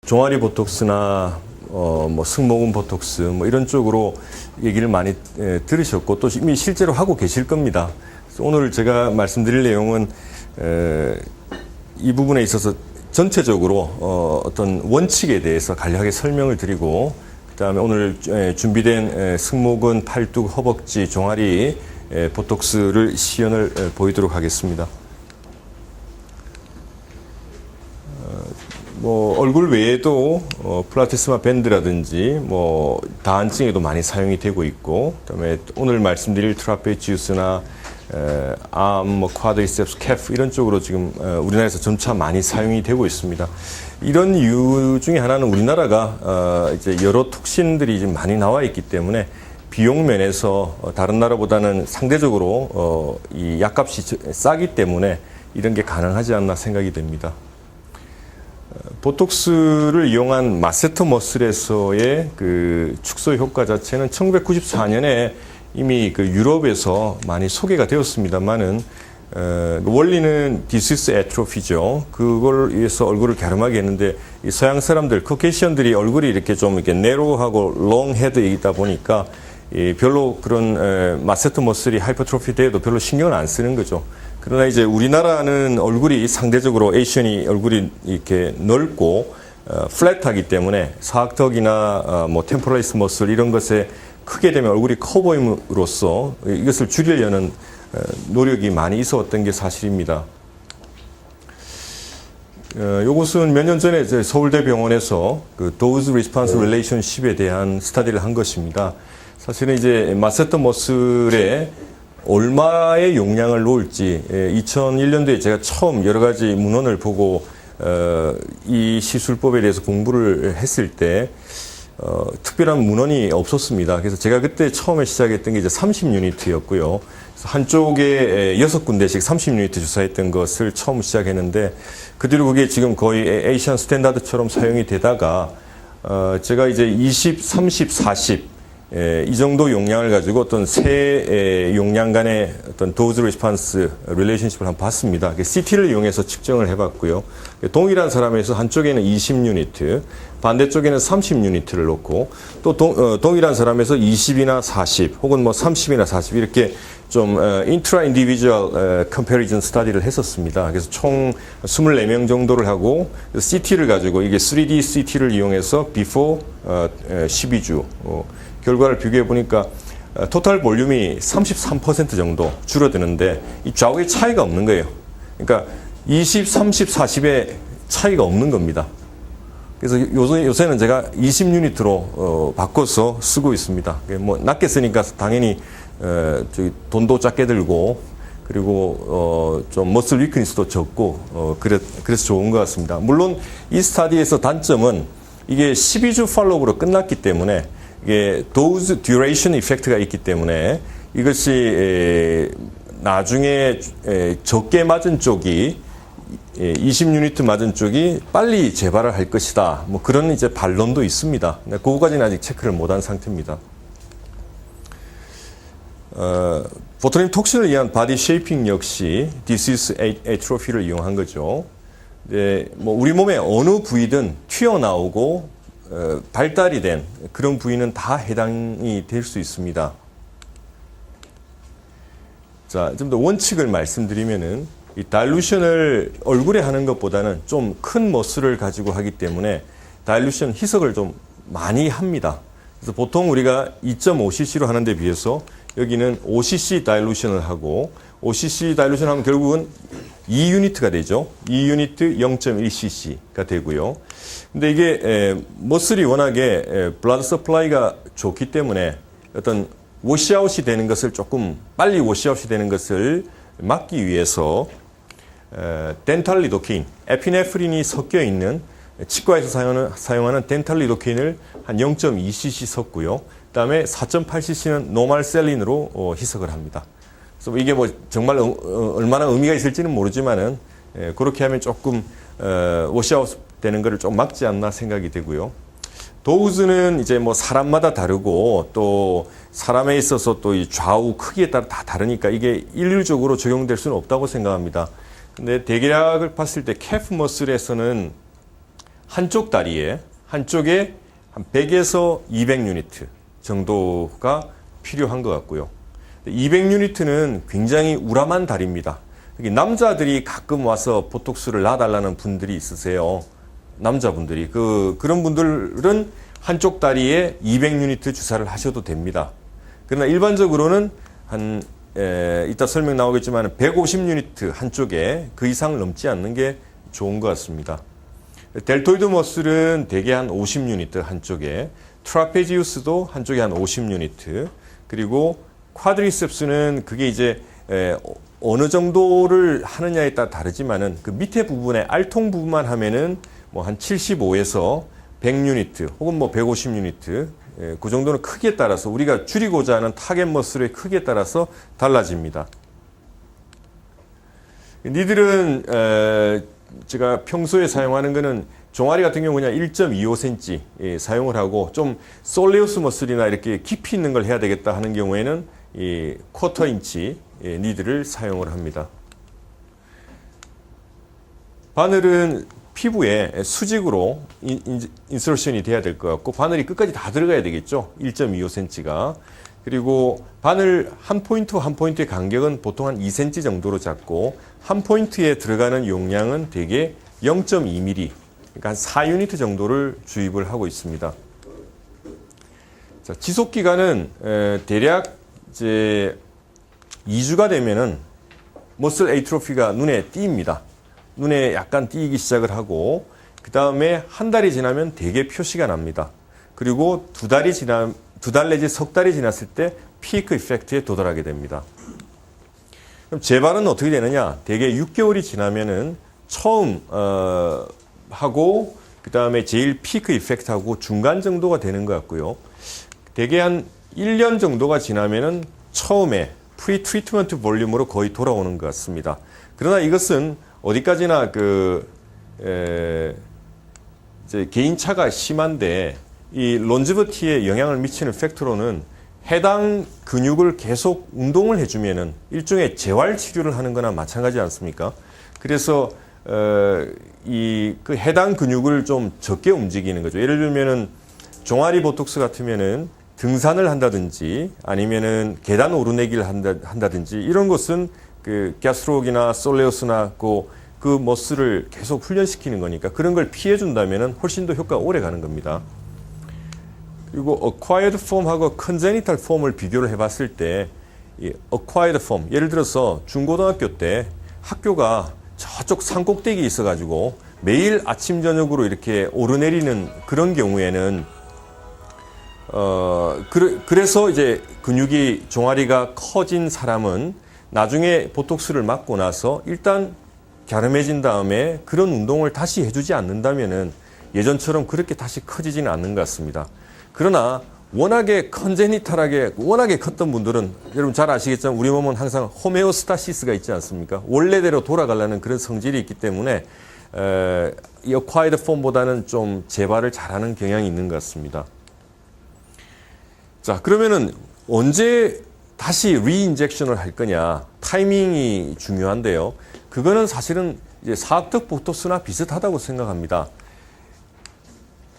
종아리 보톡스나 뭐 승모근 보톡스 뭐 이런 쪽으로 얘기를 많이 들으셨고 또 이미 실제로 하고 계실 겁니다. 그래서 오늘 제가 말씀드릴 내용은 이 부분에 있어서 전체적으로 어떤 원칙에 대해서 간략하게 설명을 드리고 그다음에 오늘 준비된 승모근, 팔뚝, 허벅지, 종아리 보톡스를 시연을 보이도록 하겠습니다. 뭐 얼굴 외에도 플라티스마 밴드라든지 뭐 다한증에도 많이 사용이 되고 있고 그다음에 오늘 말씀드릴 트라페지우스나 암, 뭐 쿼드리셉스, 캐프 이런 쪽으로 지금 우리나라에서 점차 많이 사용이 되고 있습니다. 이런 이유 중에 하나는 우리나라가 이제 여러 톡신들이 좀 많이 나와 있기 때문에 비용 면에서 다른 나라보다는 상대적으로 이 약값이 싸기 때문에 이런 게 가능하지 않나 생각이 됩니다. 보톡스를 이용한 마세터 머슬에서의 그 축소 효과 자체는 1994년에 이미 그 유럽에서 많이 소개가 되었습니다만은 원리는 디시스 애트로피죠. 그걸 위해서 얼굴을 갸름하게 했는데 이 서양 사람들, 커케이션들이 얼굴이 이렇게 좀 이렇게 네로하고 롱 헤드이다 보니까 별로 그런 마세터 머슬이 하이퍼트로피 돼도 별로 신경을 안 쓰는 거죠. 그러나 이제 우리나라는 얼굴이 상대적으로 에이션이 얼굴이 이렇게 넓고 플랫하기 때문에 사각턱이나 뭐 템포럴리스 머슬 이런 것에 크게 되면 얼굴이 커 보임으로써 이것을 줄이려는 노력이 많이 있었던 게 사실입니다. 이것은 몇 년 전에 서울대병원에서 그 Dose Response Relationship에 대한 스터디를 한 것입니다. 사실은 이제 마세터 머슬에 얼마의 용량을 놓을지 2001년도에 제가 처음 여러 가지 문헌을 보고 이 시술법에 대해서 공부를 했을 때 특별한 문헌이 없었습니다. 그래서 제가 그때 처음에 시작했던 게 이제 30유니트였고요. 한쪽에 6군데씩 30유니트 주사했던 것을 처음 시작했는데 그 뒤로 그게 지금 거의 에이시안 스탠다드처럼 사용이 되다가 제가 이제 20, 30, 40 이 정도 용량을 가지고 어떤 세 용량 간의 어떤 도즈 리스폰스 릴레이션십을 한번 봤습니다. CT를 이용해서 측정을 해봤고요. 동일한 사람에서 한쪽에는 20유니트, 반대쪽에는 30유니트를 놓고 또 동일한 사람에서 20이나 40 혹은 뭐 30이나 40 이렇게 좀 인트라 인디비주얼 컴패리즌 스터디를 했었습니다. 그래서 총 24명 정도를 하고 CT를 가지고 이게 3D CT를 이용해서 before 12주 결과를 비교해 보니까 토탈 볼륨이 33% 정도 줄어드는데 이 좌우의 차이가 없는 거예요. 그러니까 20, 30, 40의 차이가 없는 겁니다. 그래서 요새는 제가 20유니트로 바꿔서 쓰고 있습니다. 뭐 낮게 쓰니까 당연히 돈도 작게 들고 그리고 좀 머슬 위크니스도 적고 그래서 좋은 것 같습니다. 물론 이 스터디에서 단점은 이게 12주 팔로우로 끝났기 때문에 이게 도즈 듀레이션 이펙트가 있기 때문에 이것이 나중에 적게 맞은 쪽이 20유니트 맞은 쪽이 빨리 재발을 할 것이다. 뭐 그런 이제 반론도 있습니다. 그거까지는 아직 체크를 못한 상태입니다. 보톨린 톡신을 위한 바디 쉐이핑 역시 디시스 애트로피를 이용한 거죠. 뭐 우리 몸의 어느 부위든 튀어나오고 발달이 된 그런 부위는 다 해당이 될 수 있습니다. 자, 좀 더 원칙을 말씀드리면은 이 다일루션을 얼굴에 하는 것보다는 좀 큰 머슬을 가지고 하기 때문에 다일루션 희석을 좀 많이 합니다. 그래서 보통 우리가 2.5cc로 하는 데 비해서 여기는 5cc 다일루션을 하고 5cc 다일루션 하면 결국은 2유니트가 되죠. 2유니트 0.1cc가 되고요. 근데 이게 머슬이 워낙에 블러드 서플라이가 좋기 때문에 어떤 워시아웃이 되는 것을 조금 빨리 워시아웃이 되는 것을 막기 위해서 덴탈 리도케인, 에피네프린이 섞여 있는 치과에서 사용하는 덴탈 리도케인을 한 0.2cc 섞고요. 그다음에 4.8cc는 노말 셀린으로 희석을 합니다. 그래서 이게 뭐 정말 얼마나 의미가 있을지는 모르지만은 그렇게 하면 조금 워시아웃 되는 것을 좀 막지 않나 생각이 되고요. 도우즈는 이제 뭐 사람마다 다르고 또 사람에 있어서 또 이 좌우 크기에 따라 다 다르니까 이게 일률적으로 적용될 수는 없다고 생각합니다. 근데 대략을 봤을 때 캐프 머슬에서는 한쪽 다리에 한쪽에 한 100에서 200유니트 정도가 필요한 것 같고요. 200유니트는 굉장히 우람한 다리입니다. 남자들이 가끔 와서 보톡스를 놔달라는 분들이 있으세요. 남자분들이. 그런 분들은 한쪽 다리에 200유니트 주사를 하셔도 됩니다. 그러나 일반적으로는 이따 설명 나오겠지만 150유니트 한쪽에 그 이상 넘지 않는 게 좋은 것 같습니다. 델토이드 머슬은 대개 한 50유니트 한쪽에, 트라페지우스도 한쪽에 한 50유니트, 그리고 쿼드리셉스는 그게 이제 어느 정도를 하느냐에 따라 다르지만은 그 밑에 부분에 알통 부분만 하면은 뭐 한 75에서 100유니트 혹은 뭐 150유니트, 그 정도는 크기에 따라서 우리가 줄이고자 하는 타겟 머슬의 크기에 따라서 달라집니다. 니들은 제가 평소에 사용하는 거는 종아리 같은 경우 그냥 1.25cm 사용을 하고, 좀 솔레우스 머슬이나 이렇게 깊이 있는 걸 해야 되겠다 하는 경우에는 이 쿼터 인치 니들을 사용을 합니다. 바늘은 피부에 수직으로 인서션이 돼야 될 것 같고, 바늘이 끝까지 다 들어가야 되겠죠. 1.25cm가. 그리고 바늘 한 포인트 한 포인트의 간격은 보통 한 2cm 정도로 잡고, 한 포인트에 들어가는 용량은 대개 0.2mm, 그러니까 한 4유니트 정도를 주입을 하고 있습니다. 자, 지속 기간은 대략 이제 2주가 되면은 머슬 에이트로피가 눈에 띄입니다. 눈에 약간 띄기 시작을 하고, 그 다음에 한 달이 지나면 대개 표시가 납니다. 그리고 두 달 내지 석 달이 지났을 때 피크 이펙트에 도달하게 됩니다. 그럼 재발은 어떻게 되느냐? 대개 6개월이 지나면은 처음 하고, 그 다음에 제일 피크 이펙트하고 중간 정도가 되는 것 같고요. 대개 한 1년 정도가 지나면은 처음에 프리 트리트먼트 볼륨으로 거의 돌아오는 것 같습니다. 그러나 이것은 어디까지나 이제 개인차가 심한데, 이 론지버티에 영향을 미치는 팩토로는 해당 근육을 계속 운동을 해주면은 일종의 재활 치료를 하는 거나 마찬가지 않습니까? 그래서 그 해당 근육을 좀 적게 움직이는 거죠. 예를 들면은 종아리 보톡스 같으면은 등산을 한다든지 아니면은 계단 오르내기를 한다든지 이런 것은 그 가스트록이나 솔레우스나 그 머슬을 계속 훈련시키는 거니까 그런 걸 피해 준다면은 훨씬 더 효과가 오래 가는 겁니다. 그리고 acquired form하고 congenital form을 비교를 해봤을 때, 이 acquired form, 예를 들어서 중고등학교 때 학교가 저쪽 산꼭대기에 있어가지고 매일 아침 저녁으로 이렇게 오르내리는 그런 경우에는 그래서 이제 근육이 종아리가 커진 사람은 나중에 보톡스를 맞고 나서 일단 갸름해진 다음에 그런 운동을 다시 해주지 않는다면은 예전처럼 그렇게 다시 커지지는 않는 것 같습니다. 그러나 워낙에 컨제니탈하게 워낙에 컸던 분들은 여러분 잘 아시겠지만 우리 몸은 항상 호메오스타시스가 있지 않습니까? 원래대로 돌아가려는 그런 성질이 있기 때문에 이 어콰이드 폼보다는 좀 재발을 잘하는 경향이 있는 것 같습니다. 자, 그러면은 언제 다시 리인젝션을 할 거냐? 타이밍이 중요한데요. 그거는 사실은 이제 사학적 보톡스나 비슷하다고 생각합니다.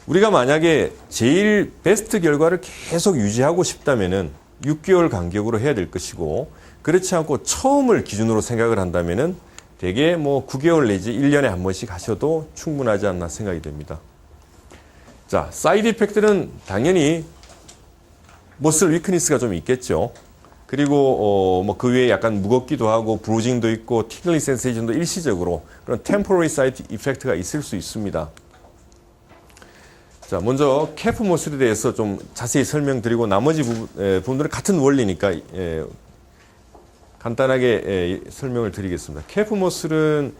우리가 만약에 제일 베스트 결과를 계속 유지하고 싶다면은 6개월 간격으로 해야 될 것이고, 그렇지 않고 처음을 기준으로 생각을 한다면은 대개 뭐 9개월 내지 1년에 한 번씩 하셔도 충분하지 않나 생각이 됩니다. 자, 사이드 이펙트는 당연히 머슬 위크니스가 좀 있겠죠. 그리고 뭐 그 외에 약간 무겁기도 하고 브루징도 있고 팅글링 센세이션도 일시적으로 그런 템포러리 사이드 이펙트가 있을 수 있습니다. 자, 먼저 캐프 머슬에 대해서 좀 자세히 설명드리고 나머지 부분들은 같은 원리니까 간단하게 설명을 드리겠습니다. 캐프 머슬은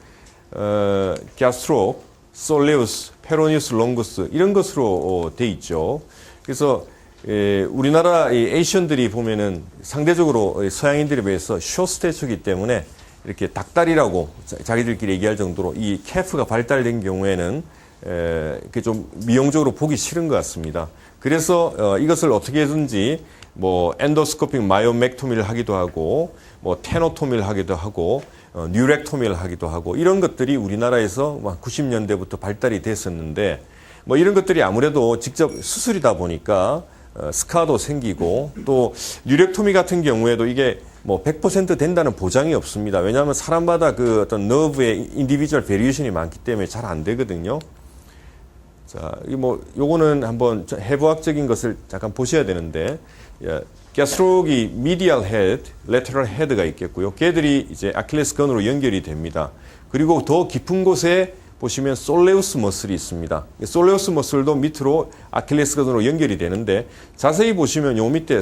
가스트록, 솔레우스, 페로니우스 롱구스 이런 것으로 돼 있죠. 그래서 우리나라 에이션들이 보면은 상대적으로 서양인들에 비해서 숏스태처이기 때문에 이렇게 닭다리라고 자기들끼리 얘기할 정도로 이 캐프가 발달된 경우에는 이렇게 좀 미용적으로 보기 싫은 것 같습니다. 그래서 이것을 어떻게 해든지 뭐 엔도스코픽 마이오맥토미를 하기도 하고 뭐 테노토미를 하기도 하고 뉴렉토미를 하기도 하고 이런 것들이 우리나라에서 90년대부터 발달이 됐었는데 뭐 이런 것들이 아무래도 직접 수술이다 보니까 스카도 생기고 또 뉴렉토미 같은 경우에도 이게 뭐 100% 된다는 보장이 없습니다. 왜냐하면 사람마다 그 어떤 너브의 인디비주얼 베리에이션이 많기 때문에 잘 안 되거든요. 자, 요거는 한번 해부학적인 것을 잠깐 보셔야 되는데, 가스트록이 미디얼 헤드, 레터럴 헤드가 있겠고요. 걔들이 이제 아킬레스건으로 연결이 됩니다. 그리고 더 깊은 곳에 보시면 솔레우스 머슬이 있습니다. 솔레우스 머슬도 밑으로 아킬레스건으로 연결이 되는데 자세히 보시면 요 밑에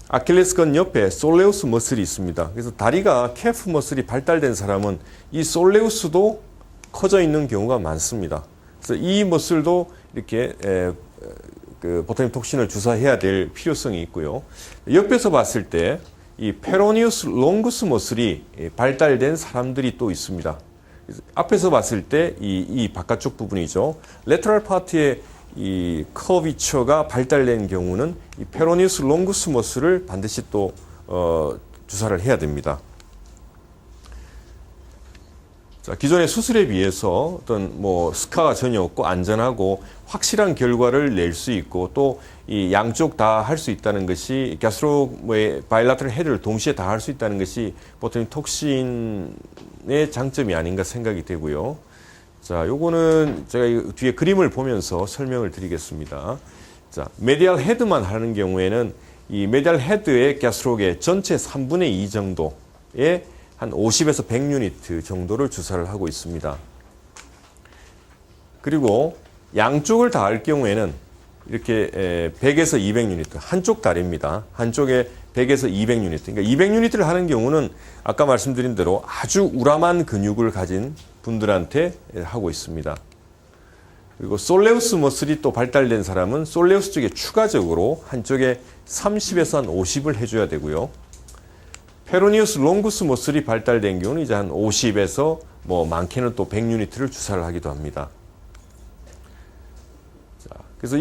아킬레스건 옆에 솔레우스 머슬이 있습니다. 그래서 다리가 캐프 머슬이 발달된 사람은 이 솔레우스도 커져 있는 경우가 많습니다. 그래서 이 머슬도 이렇게 그 보타닌 톡신을 주사해야 될 필요성이 있고요. 옆에서 봤을 때 이 페로니우스 롱구스 머슬이 발달된 사람들이 또 있습니다. 앞에서 봤을 때 이 바깥쪽 부분이죠. 레터럴 파트의 이 커비처가 발달된 경우는 이 페로니우스 롱구스 머슬을 반드시 또 주사를 해야 됩니다. 자, 기존의 수술에 비해서 어떤 뭐 스카가 전혀 없고 안전하고 확실한 결과를 낼 수 있고 또 이 양쪽 다 할 수 있다는 것이 가스트록의 바일라테럴 헤드를 동시에 다 할 수 있다는 것이 보타닌 톡신의 장점이 아닌가 생각이 되고요. 자, 요거는 제가 뒤에 그림을 보면서 설명을 드리겠습니다. 자, 메디얼 헤드만 하는 경우에는 이 메디얼 헤드의 가스트록의 전체 3분의 2 정도의 한 50에서 100유니트 정도를 주사를 하고 있습니다. 그리고 양쪽을 다 할 경우에는 이렇게 100에서 200유니트, 한쪽 다리입니다. 한쪽에 100에서 200유니트. 그러니까 200유니트를 하는 경우는 아까 말씀드린 대로 아주 우람한 근육을 가진 분들한테 하고 있습니다. 그리고 솔레우스 머슬이 또 발달된 사람은 솔레우스 쪽에 추가적으로 한쪽에 30에서 한 50을 해줘야 되고요. 페로니우스 롱구스 머슬이 발달된 경우는 이제 한 50에서 뭐 많게는 또 100유니트를 주사를 하기도 합니다. 자, 그래서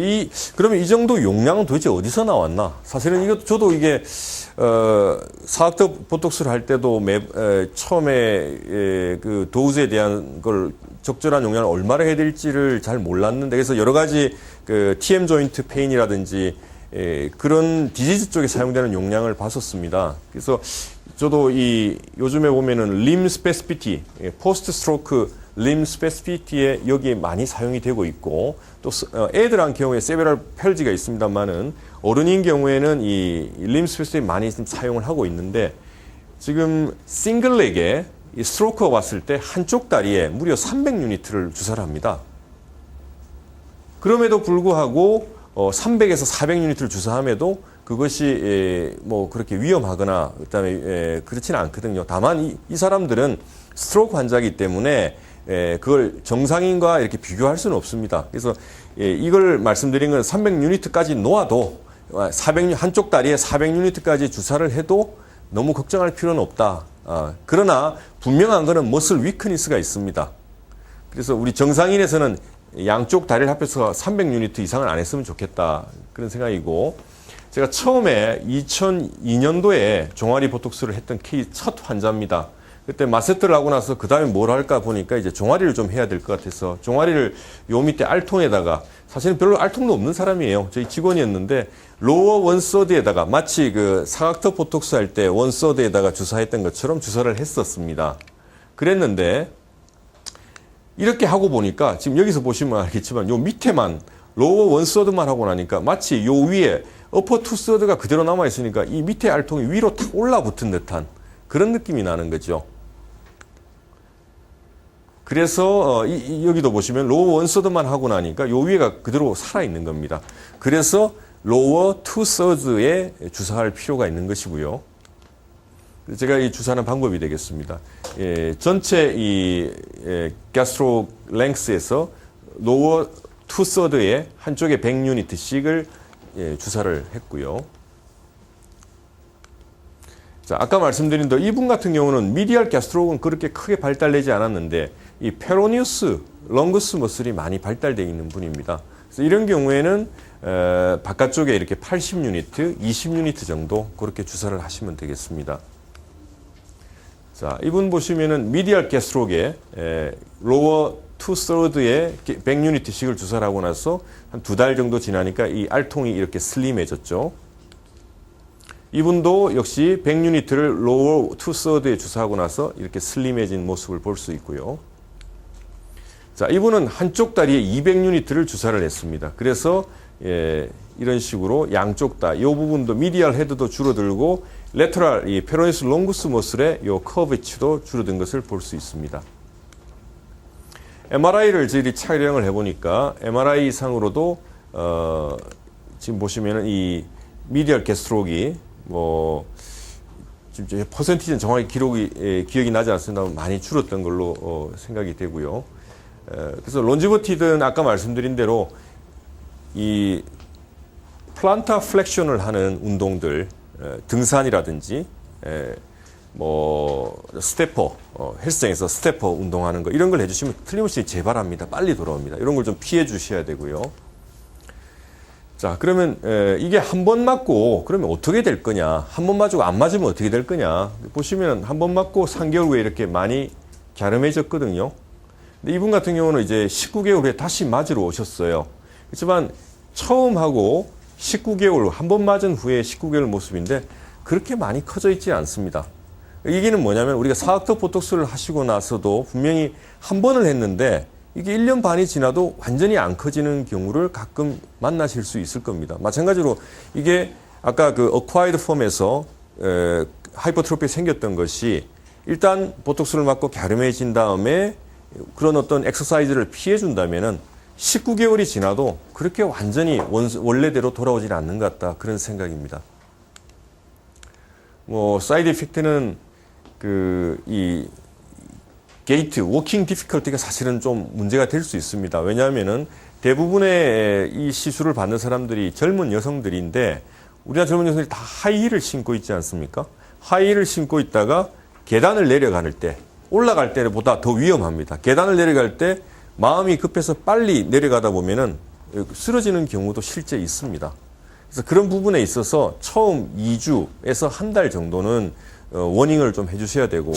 그러면 이 정도 용량은 도대체 어디서 나왔나? 사실은 저도 이게 사각턱 보톡스를 할 때도 처음에 그 도우즈에 대한 걸 적절한 용량을 얼마나 해야 될지를 잘 몰랐는데 그래서 여러 가지 그 TM 조인트 페인이라든지 그런 디지즈 쪽에 사용되는 용량을 봤었습니다. 그래서 저도 요즘에 보면은 림 스페시피티, 포스트 스트로크 림 스페시피티에 여기에 많이 사용이 되고 있고 또 애들한 경우에 세베럴 펠지가 있습니다만은 어른인 경우에는 이 림 스페시피티 많이 사용을 하고 있는데 지금 싱글렉에 이 스트로크가 왔을 때 한쪽 다리에 무려 300유니트를 주사를 합니다. 그럼에도 불구하고 300에서 400유니트를 주사함에도 그것이 뭐 그렇게 위험하거나 그다음에 그렇지는 않거든요. 다만 이 사람들은 스트로크 환자이기 때문에 그걸 정상인과 이렇게 비교할 수는 없습니다. 그래서 이걸 말씀드린 건 300유니트까지 놓아도 한쪽 다리에 400유니트까지 주사를 해도 너무 걱정할 필요는 없다. 그러나 분명한 것은 머슬 위크니스가 있습니다. 그래서 우리 정상인에서는 양쪽 다리를 합해서 300유니트 이상은 안 했으면 좋겠다. 그런 생각이고 제가 처음에 2002년도에 종아리 보톡스를 했던 케이스 첫 환자입니다. 그때 마세트를 하고 나서 그 다음에 뭘 할까 보니까 이제 종아리를 좀 해야 될 것 같아서 종아리를 요 밑에 알통에다가 사실은 별로 알통도 없는 사람이에요. 저희 직원이었는데 로어 원서드에다가 마치 그 사각턱 보톡스 할 때 원서드에다가 주사했던 것처럼 주사를 했었습니다. 그랬는데 이렇게 하고 보니까 지금 여기서 보시면 알겠지만 요 밑에만 로어 원서드만 하고 나니까 마치 요 위에 어퍼 투서드가 그대로 남아 있으니까 이 밑에 알통이 위로 탁 올라붙은 듯한 그런 느낌이 나는 거죠. 그래서 여기도 보시면 로어 원서드만 하고 나니까 요 위에가 그대로 살아있는 겁니다. 그래서 로어 투서드에 주사할 필요가 있는 것이고요. 제가 이 주사하는 방법이 되겠습니다. 전체 가스트록 랭스에서 로어 투서드에 한쪽에 100유니트씩을 주사를 했고요. 자, 아까 말씀드린 대로 이분 같은 경우는 미디얼 가스트록은 그렇게 크게 발달되지 않았는데 이 페로니우스 롱구스 머슬이 많이 발달되어 있는 분입니다. 그래서 이런 경우에는 바깥쪽에 이렇게 80유니트, 20유니트 정도 그렇게 주사를 하시면 되겠습니다. 자, 이분 보시면은 미디얼 게스트록에 로어 2/3에 100유니트씩을 주사를 하고 나서 한 2달 정도 지나니까 이 알통이 이렇게 슬림해졌죠. 이분도 역시 100유니트를 로어 2/3에 주사하고 나서 이렇게 슬림해진 모습을 볼 수 있고요. 자, 이분은 한쪽 다리에 200유니트를 주사를 했습니다. 그래서 이런 식으로 양쪽 다, 이 부분도 미디얼 헤드도 줄어들고 레터럴 이 페로니스 롱구스 머슬의 이 커브치도 줄어든 것을 볼 수 있습니다. MRI를 저희들이 촬영을 해보니까 MRI 상으로도 지금 보시면은 이 미디얼 게스트록이 뭐 지금 퍼센티지는 정확히 기억이 나지 않습니다만 많이 줄었던 걸로 생각이 되고요. 그래서 론지버티드는 아까 말씀드린 대로 이 플란타 플렉션을 하는 운동들, 등산이라든지 뭐 스태퍼, 헬스장에서 스태퍼 운동하는 거 이런 걸 해주시면 틀림없이 재발합니다. 빨리 돌아옵니다. 이런 걸 좀 피해 주셔야 되고요. 자, 그러면 이게 한 번 맞고 그러면 어떻게 될 거냐? 한 번 맞고 안 맞으면 어떻게 될 거냐? 보시면 한 번 맞고 3개월 후에 이렇게 많이 갸름해졌거든요. 근데 이분 같은 경우는 이제 19개월 후에 다시 맞으러 오셨어요. 그렇지만 처음 하고 19개월, 한 번 맞은 후에 19개월 모습인데 그렇게 많이 커져 있지 않습니다. 이게는 뭐냐면 우리가 사각턱 보톡스를 하시고 나서도 분명히 한 번을 했는데 이게 1년 반이 지나도 완전히 안 커지는 경우를 가끔 만나실 수 있을 겁니다. 마찬가지로 이게 아까 그 어콰이드 폼에서 하이퍼트로피 생겼던 것이 일단 보톡스를 맞고 갸름해진 다음에 그런 어떤 엑서사이즈를 피해 준다면은 19개월이 지나도 그렇게 완전히 원래대로 돌아오질 않는 것 같다. 그런 생각입니다. 뭐 사이드 이펙트는 이 게이트, 워킹 디피컬티가 사실은 좀 문제가 될 수 있습니다. 왜냐하면은 대부분의 이 시술을 받는 사람들이 젊은 여성들인데 우리나라 젊은 여성들이 다 하이힐을 신고 있지 않습니까? 하이힐을 신고 있다가 계단을 내려갈 때 올라갈 때보다 더 위험합니다. 계단을 내려갈 때 마음이 급해서 빨리 내려가다 보면은 쓰러지는 경우도 실제 있습니다. 그래서 그런 부분에 있어서 처음 2주에서 한 달 정도는 워닝을 좀 해주셔야 되고,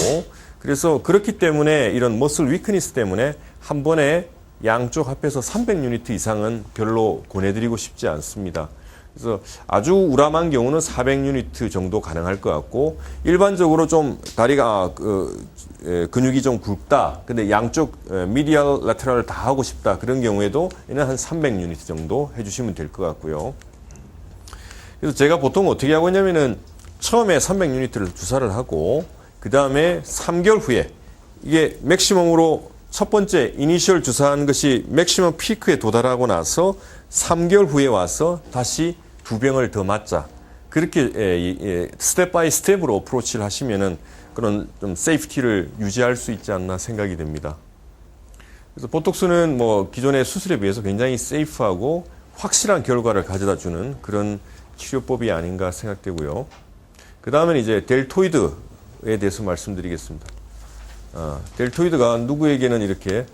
그래서 그렇기 때문에 이런 머슬 위크니스 때문에 한 번에 양쪽 합해서 300유니트 이상은 별로 권해드리고 싶지 않습니다. 그래서 아주 우람한 경우는 400유니트 정도 가능할 것 같고, 일반적으로 좀 다리가 근육이 좀 굵다, 근데 양쪽 미디얼 라테럴을 다 하고 싶다, 그런 경우에도 얘는 한 300유니트 정도 해주시면 될 것 같고요. 그래서 제가 보통 어떻게 하고 있냐면은 처음에 300유니트를 주사를 하고 그 다음에 3개월 후에 이게 맥시멈으로 첫 번째 이니셜 주사한 것이 맥시멈 피크에 도달하고 나서 3개월 후에 와서 다시 2병을 더 맞자. 그렇게 스텝 바이 스텝으로 어프로치를 하시면은 그런 좀 세이프티를 유지할 수 있지 않나 생각이 됩니다. 그래서 보톡스는 뭐 기존의 수술에 비해서 굉장히 세이프하고 확실한 결과를 가져다 주는 그런 치료법이 아닌가 생각되고요. 그 다음엔 이제 델토이드에 대해서 말씀드리겠습니다. 델토이드가 누구에게는 이렇게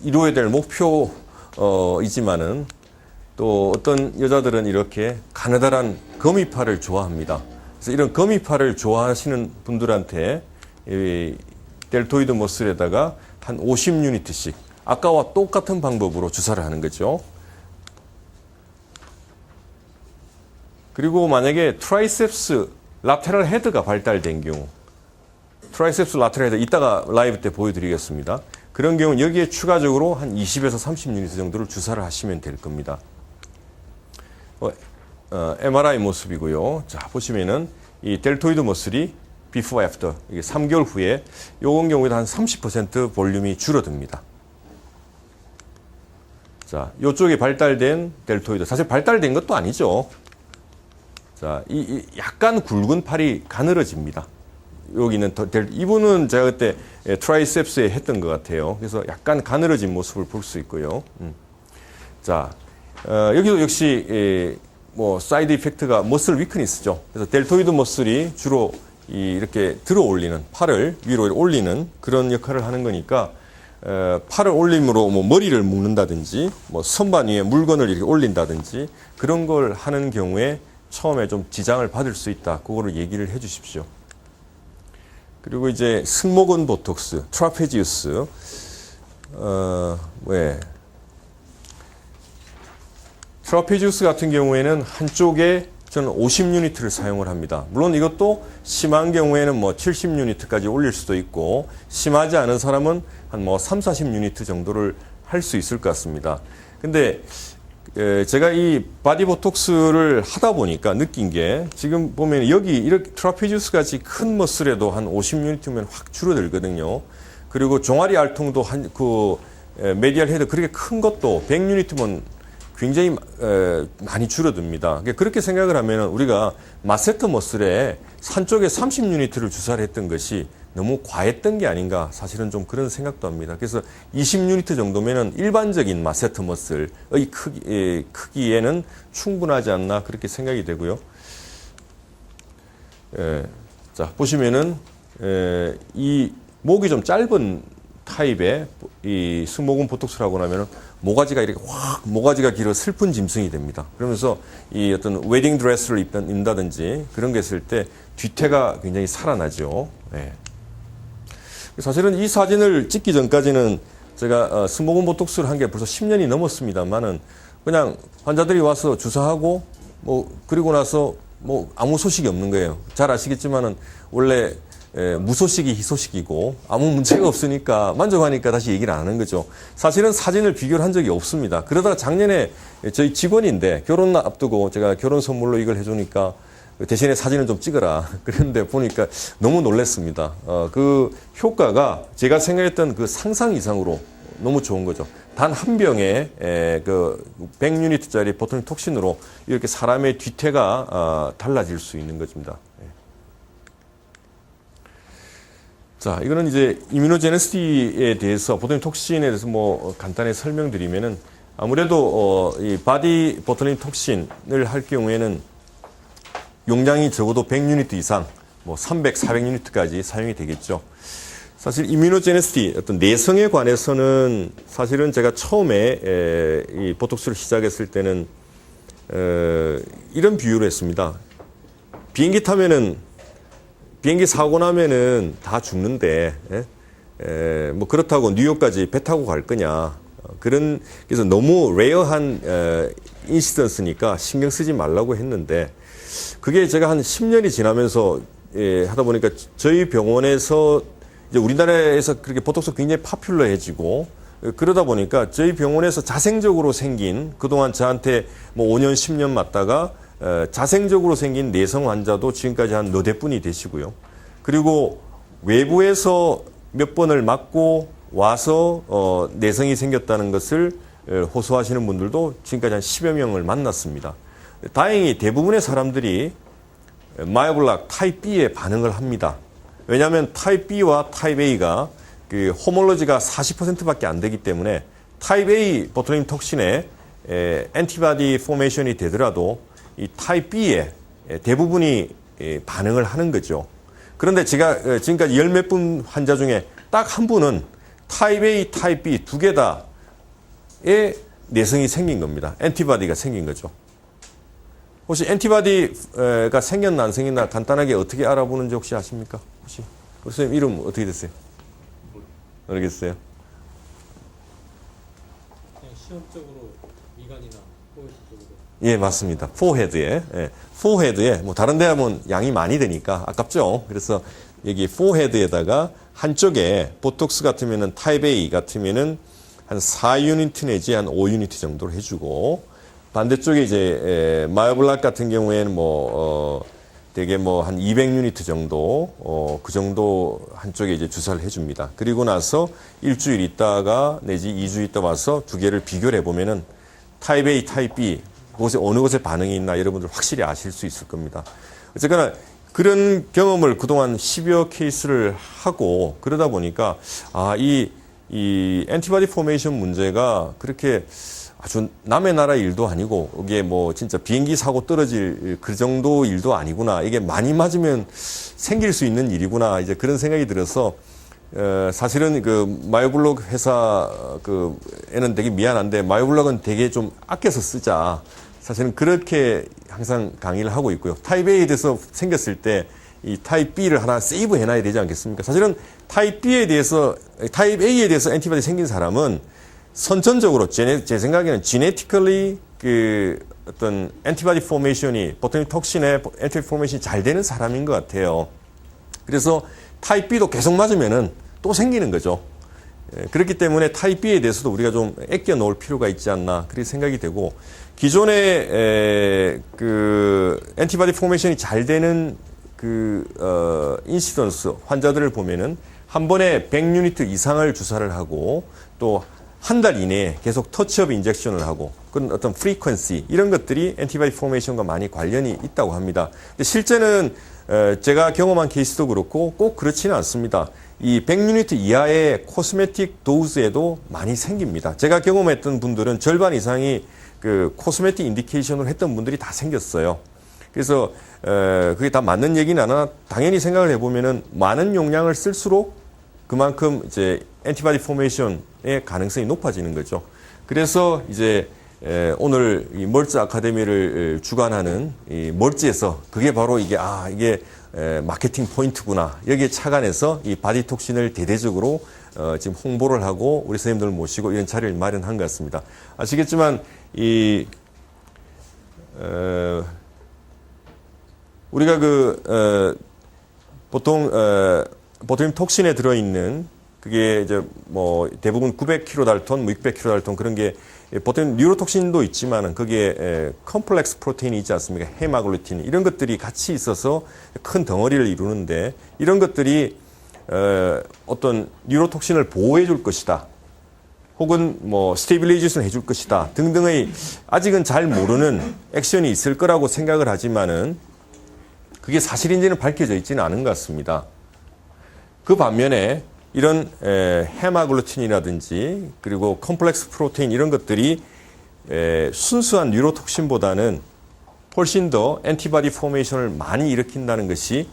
이루어야 될 목표이지만은 또 어떤 여자들은 이렇게 가느다란 거미팔을 좋아합니다. 그래서 이런 거미팔을 좋아하시는 분들한테 이 델토이드 머슬에다가 한 50유니트씩 아까와 똑같은 방법으로 주사를 하는 거죠. 그리고 만약에 트라이셉스 라테럴 헤드가 발달된 경우, 트라이셉스 라테럴 헤드 이따가 라이브 때 보여드리겠습니다. 그런 경우는 여기에 추가적으로 한 20에서 30유니트 정도를 주사를 하시면 될 겁니다. MRI 모습이고요. 자, 보시면은 이 델토이드 머슬이 before after, 이게 3개월 후에 요건 경우에도 한 30% 볼륨이 줄어듭니다. 자, 요쪽에 발달된 델토이드, 사실 발달된 것도 아니죠. 자, 이 약간 굵은 팔이 가늘어집니다. 여기는 이분은 제가 그때 트라이셉스에 했던 것 같아요. 그래서 약간 가늘어진 모습을 볼 수 있고요. 자, 여기도 역시 뭐 사이드 이펙트가 머슬 위크니스죠. 그래서 델토이드 머슬이 주로 이렇게 들어 올리는, 팔을 위로 올리는 그런 역할을 하는 거니까 팔을 올림으로 뭐 머리를 묶는다든지 뭐 선반 위에 물건을 이렇게 올린다든지 그런 걸 하는 경우에 처음에 좀 지장을 받을 수 있다. 그거를 얘기를 해 주십시오. 그리고 이제 승모근 보톡스, 트라페지우스, 트라페지우스 같은 경우에는 한쪽에 저는 50유니트를 사용을 합니다. 물론 이것도 심한 경우에는 뭐 70유니트까지 올릴 수도 있고, 심하지 않은 사람은 한 뭐 3, 40유니트 정도를 할 수 있을 것 같습니다. 근데 제가 이 바디 보톡스를 하다 보니까 느낀 게, 지금 보면 여기 이렇게 트라페지우스 같이 큰 머슬에도 한 50유니트면 확 줄어들거든요. 그리고 종아리 알통도 메디얼 헤드 그렇게 큰 것도 100유니트면 굉장히 많이 줄어듭니다. 그렇게 생각을 하면 우리가 마세터 머슬에 한쪽에 30유니트를 주사를 했던 것이 너무 과했던 게 아닌가, 사실은 좀 그런 생각도 합니다. 그래서 20유니트 정도면은 일반적인 마세터 머슬의 크기에는 충분하지 않나, 그렇게 생각이 되고요. 자, 보시면은 이 목이 좀 짧은 타입의 이 승모근 보톡스를 하고 나면은 모가지가 이렇게 확, 모가지가 길어 슬픈 짐승이 됩니다. 그러면서 이 어떤 웨딩 드레스를 입는다든지 그런 게 있을 때 뒤태가 굉장히 살아나죠. 네. 사실은 이 사진을 찍기 전까지는 제가 승모근 보톡스를 한 게 벌써 10년이 넘었습니다만은, 그냥 환자들이 와서 주사하고 그리고 나서 아무 소식이 없는 거예요. 잘 아시겠지만은 원래 무소식이 희소식이고, 아무 문제가 없으니까 만족하니까 다시 얘기를 안 하는 거죠. 사실은 사진을 비교를 한 적이 없습니다. 그러다가 작년에 저희 직원인데 결혼 앞두고 제가 결혼 선물로 이걸 해주니까 대신에 사진을 좀 찍어라 그랬는데 보니까 너무 놀랐습니다. 그 효과가 제가 생각했던 그 상상 이상으로 너무 좋은 거죠. 단 한 병에 그 100유니트짜리 보톨린 톡신으로 이렇게 사람의 뒤태가 달라질 수 있는 것입니다. 자, 이거는 이제 이뮤노제네시티에 대해서, 보톨린 톡신에 대해서 간단히 설명드리면은, 아무래도 이 바디 보톨린 톡신을 할 경우에는 용량이 적어도 100유니트 이상, 300, 400유니트까지 사용이 되겠죠. 사실 이뮤노제네시티, 어떤 내성에 관해서는 사실은 제가 처음에 이 보톡스를 시작했을 때는 이런 비유를 했습니다. 비행기 타면은, 비행기 사고 나면은 다 죽는데, 그렇다고 뉴욕까지 배 타고 갈 거냐. 그래서 너무 레어한 인시던스니까 신경 쓰지 말라고 했는데, 그게 제가 한 10년이 지나면서 하다 보니까 저희 병원에서, 이제 우리나라에서 그렇게 보톡스 굉장히 파퓰러해지고, 그러다 보니까 저희 병원에서 자생적으로 생긴, 그동안 저한테 5년, 10년 맞다가 자생적으로 생긴 내성 환자도 지금까지 한 너댓 분이 되시고요. 그리고 외부에서 몇 번을 맞고 와서 내성이 생겼다는 것을 호소하시는 분들도 지금까지 한 10여 명을 만났습니다. 다행히 대부분의 사람들이 마이블락 타입 B에 반응을 합니다. 왜냐하면 타입 B와 타입 A가 그 호몰로지가 40%밖에 안 되기 때문에 타입 A 보톨린 톡신에 엔티바디 포메이션이 되더라도 이 타입 B에 대부분이 반응을 하는 거죠. 그런데 제가 지금까지 열 몇 분 환자 중에 딱 한 분은 타입 A, 타입 B 두 개 다의 내성이 생긴 겁니다. 엔티바디가 생긴 거죠. 혹시 엔티바디가 생겼나 안 생겼나 간단하게 어떻게 알아보는지 혹시 아십니까? 혹시 선생님 이름 어떻게 됐어요? 모르겠어요. 그냥 시험적으로 미간이나 포헤드 쪽으로. 예, 맞습니다. 포헤드에, 포헤드에 다른 데 하면 양이 많이 되니까 아깝죠. 그래서 여기 포헤드에다가 한쪽에 보톡스 같으면은 타입 A 같으면은 한 4유니트 내지 한 5유니트 정도로 해주고, 반대쪽에 이제 마이블락 같은 경우에는 되게 한 200유니트 정도, 그 정도 한쪽에 이제 주사를 해줍니다. 그리고 나서 일주일 있다가 내지 2주 있다 와서 두 개를 비교를 해보면은 타입 A, 타입 B, 그곳에 어느 곳에 반응이 있나 여러분들 확실히 아실 수 있을 겁니다. 어쨌거나 그런 경험을 그동안 10여 케이스를 하고 그러다 보니까, 이 엔티바디 포메이션 문제가 그렇게 아주 남의 나라 일도 아니고, 이게 진짜 비행기 사고 떨어질 그 정도 일도 아니구나. 이게 많이 맞으면 생길 수 있는 일이구나. 이제 그런 생각이 들어서, 사실은 그 마이블록 회사에는 되게 미안한데, 마이블록은 되게 좀 아껴서 쓰자. 사실은 그렇게 항상 강의를 하고 있고요. 타입 A에 대해서 생겼을 때 이 타입 B를 하나 세이브 해놔야 되지 않겠습니까? 사실은 타입 A에 대해서 엔티바디 생긴 사람은 선천적으로 제 생각에는 genetically 그 어떤 엔티바디 포메이션이 보통 톡신의 엔티바디 포메이션이 잘 되는 사람인 것 같아요. 그래서 타입 B도 계속 맞으면은 또 생기는 거죠. 그렇기 때문에 타입 B에 대해서도 우리가 좀 아껴 놓을 필요가 있지 않나 그렇게 생각이 되고 기존의 그 엔티바디 포메이션이 잘 되는 인시던스 환자들을 보면은 한 번에 100유니트 이상을 주사를 하고 또 한 달 이내에 계속 터치업 인젝션을 하고 그런 어떤 프리퀀시 이런 것들이 엔티바디 포메이션과 많이 관련이 있다고 합니다. 근데 실제는 제가 경험한 케이스도 그렇고 꼭 그렇지는 않습니다. 이 100유니트 이하의 코스메틱 도우즈에도 많이 생깁니다. 제가 경험했던 분들은 절반 이상이 그 코스메틱 인디케이션으로 했던 분들이 다 생겼어요. 그래서 그게 다 맞는 얘기는 않아 당연히 생각을 해보면은 많은 용량을 쓸수록 그만큼 이제 엔티바디 포메이션의 가능성이 높아지는 거죠. 그래서 이제 오늘 이 멀츠 아카데미를 주관하는 이 멀츠에서 그게 바로 이게 마케팅 포인트구나. 여기에 착안해서 이 바디톡신을 대대적으로 지금 홍보를 하고 우리 선생님들을 모시고 이런 자리를 마련한 것 같습니다. 아시겠지만 우리가 보통 보톨륨 톡신에 들어있는 그게 이제 뭐 대부분 900kDa, 600kDa 그런 게 보통 뉴로톡신도 있지만은 거기에 컴플렉스 프로테인이 있지 않습니까? 헤마글루틴 이런 것들이 같이 있어서 큰 덩어리를 이루는데 이런 것들이 어떤 뉴로톡신을 보호해 줄 것이다. 혹은 뭐 스테빌리제이션 해줄 것이다. 등등의 아직은 잘 모르는 액션이 있을 거라고 생각을 하지만은 그게 사실인지는 밝혀져 있지는 않은 것 같습니다. 그 반면에 이런 헤마글루틴이라든지 그리고 컴플렉스 프로테인 이런 것들이 순수한 뉴로톡신보다는 훨씬 더 엔티바디 포메이션을 많이 일으킨다는 것이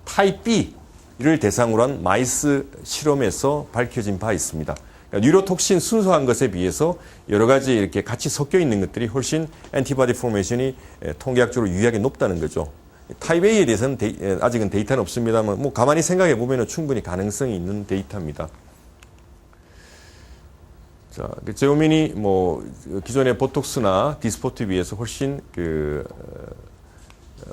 타입 B를 대상으로 한 마이스 실험에서 밝혀진 바 있습니다. 그러니까 뉴로톡신 순수한 것에 비해서 여러 가지 이렇게 같이 섞여 있는 것들이 훨씬 엔티바디 포메이션이 통계학적으로 유의하게 높다는 거죠. 타입 A에 대해서는 아직은 데이터는 없습니다만 뭐 가만히 생각해 보면 충분히 가능성이 있는 데이터입니다. 자, 제오민이 뭐 기존의 보톡스나 디스포트에 비해서 훨씬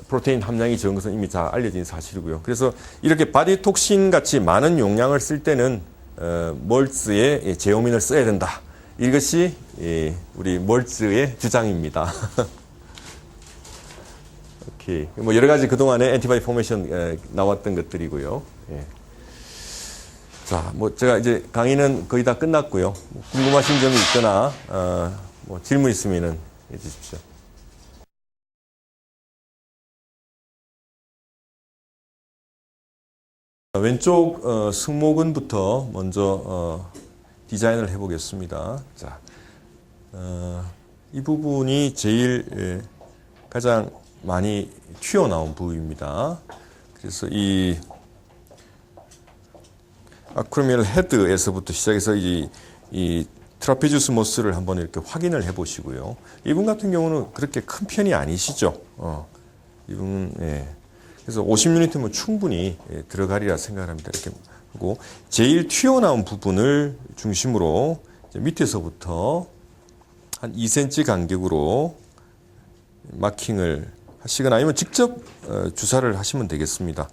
프로테인 함량이 적은 것은 이미 다 알려진 사실이고요. 그래서 이렇게 바디톡신 같이 많은 용량을 쓸 때는 멀츠에 제오민을 써야 된다. 이것이 우리 멀츠의 주장입니다. 오케이. 뭐 여러 가지 그동안에 엔티바디 포메이션 나왔던 것들이고요. 예. 자, 뭐 제가 이제 강의는 거의 다 끝났고요. 뭐 궁금하신 점이 있거나 뭐 질문 있으면은 해 주십시오. 왼쪽 승모근부터 먼저 디자인을 해보겠습니다. 자, 이 부분이 제일 가장 많이 튀어나온 부위입니다. 그래서 이 아크로미얼 헤드에서부터 시작해서 이 트라페지우스 머슬을 한번 이렇게 확인을 해보시고요. 이분 같은 경우는 그렇게 큰 편이 아니시죠. 이분 그래서 50유니트면 충분히 들어가리라 생각합니다. 이렇게 하고 제일 튀어나온 부분을 중심으로 밑에서부터 한 2cm 간격으로 마킹을 하시거나 아니면 직접 주사를 하시면 되겠습니다.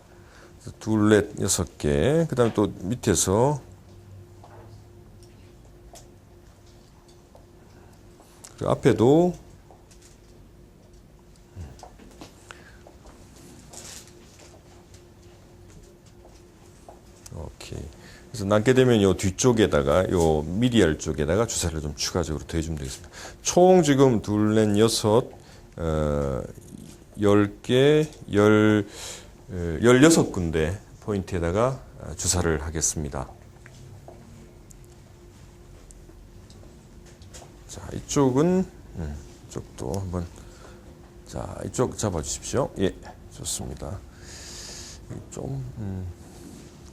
둘, 넷, 6개. 그 다음에 또 밑에서 그 앞에도 오케이. 그래서 남게 되면 요 뒤쪽에다가 요 미디얼 쪽에다가 주사를 좀 추가적으로 더해주면 되겠습니다. 총 지금 둘, 넷, 10개, 16군데 포인트에다가 주사를 하겠습니다. 자, 이쪽은, 이쪽도 한번, 자, 이쪽 잡아주십시오. 예, 좋습니다. 좀,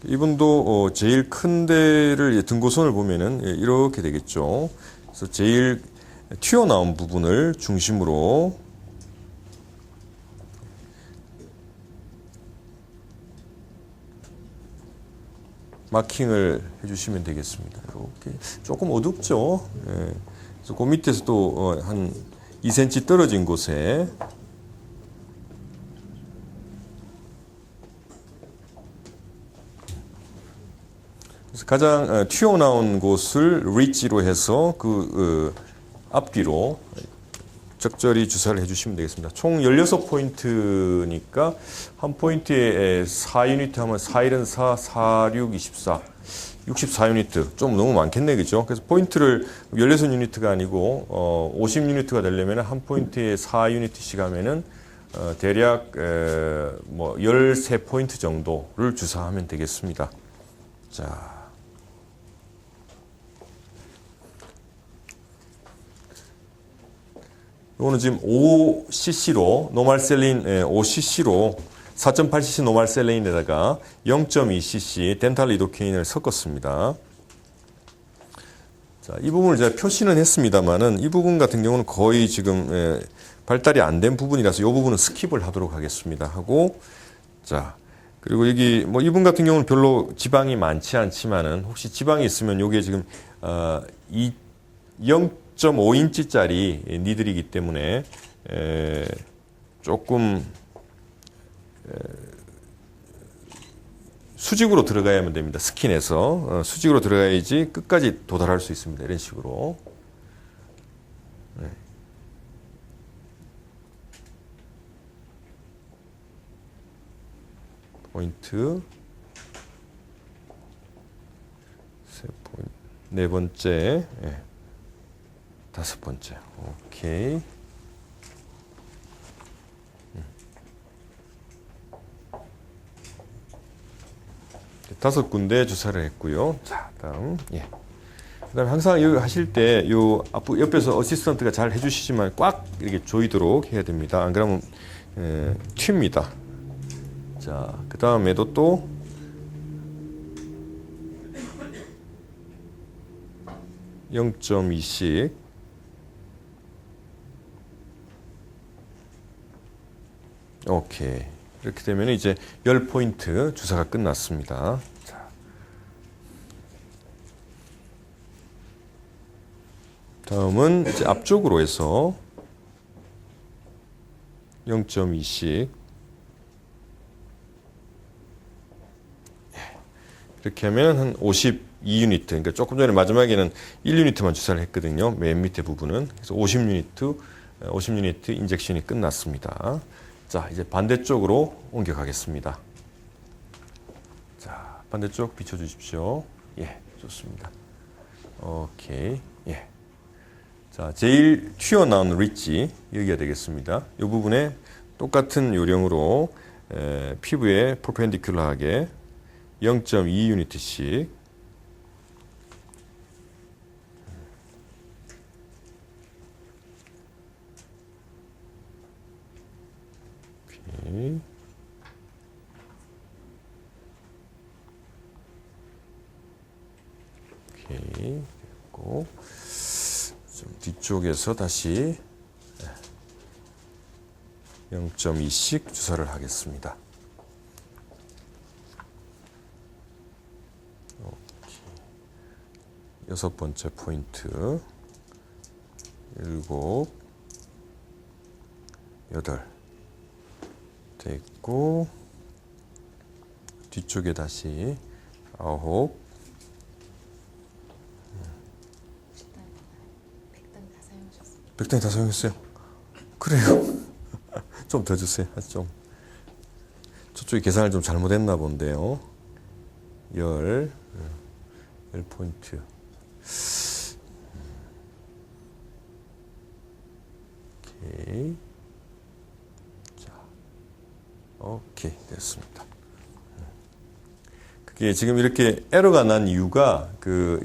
이분도 제일 큰 데를 등고선을 보면은 이렇게 되겠죠. 그래서 제일 튀어나온 부분을 중심으로 마킹을 해주시면 되겠습니다. 이렇게 조금 어둡죠. 예. 그래서 그 밑에서 또 한 2cm 떨어진 곳에 그래서 가장 튀어나온 곳을 리치로 해서 그 앞뒤로 적절히 주사를 해주시면 되겠습니다. 총 16포인트니까 한 포인트에 4유니트 하면 4일은 4, 4, 6, 24, 64유니트. 좀 너무 많겠네, 그죠? 그래서 포인트를 16유니트가 아니고 50유니트가 되려면 한 포인트에 4유니트씩 하면은 대략 뭐 13포인트 정도를 주사하면 되겠습니다. 자. 이거는 지금 5cc로 노말셀린 5cc로 4.8cc 노말셀린에다가 0.2cc 덴탈 리도케인을 섞었습니다. 자, 이 부분을 제가 표시는 했습니다만은 이 부분 같은 경우는 거의 지금 발달이 안 된 부분이라서 이 부분은 스킵을 하도록 하겠습니다. 하고 자, 그리고 여기 뭐 이분 같은 경우는 별로 지방이 많지 않지만은 혹시 지방이 있으면 요게 지금 0.5인치짜리 니들이기 때문에 조금 수직으로 들어가야만 됩니다. 스킨에서 수직으로 들어가야지 끝까지 도달할 수 있습니다. 이런 식으로. 네. 포인트 세 포인트 네 번째. 네. 다섯 번째. 오케이. 다섯 군데 주사를 했고요. 자, 다음. 예. 그다음에 항상 여기 하실 때 요 앞 옆에서 어시스턴트가 잘 해주시지만 꽉 이렇게 조이도록 해야 됩니다. 안 그러면 튑니다. 자, 그 다음에도 또 0.2씩 오케이. 이렇게 되면 이제 10포인트 주사가 끝났습니다. 자. 다음은 이제 앞쪽으로 해서 0.2씩 이렇게 하면 한 52유니트. 그러니까 조금 전에 마지막에는 1유니트만 주사를 했거든요. 맨 밑에 부분은. 그래서 50유니트 인젝션이 끝났습니다. 자, 이제 반대쪽으로 옮겨가겠습니다. 자, 반대쪽 비춰주십시오. 예, 좋습니다. 오케이. 예. 자, 제일 튀어나온 리치, 여기가 되겠습니다. 이 부분에 똑같은 요령으로 피부에 퍼펜디큘러하게 0.2유니트씩 오케이. 됐고. 좀 뒤쪽에서 다시 0.2씩 주사를 하겠습니다. 오케이. 여섯 번째 포인트. 7, 8. 됐고. 뒤쪽에 다시 9. 백단이 다 사용했어요. 그래요. 좀 더 주세요. 좀. 저쪽에 계산을 좀 잘못했나 본데요. 10포인트. 오케이. 자, 오케이. 됐습니다. 그게 지금 이렇게 에러가 난 이유가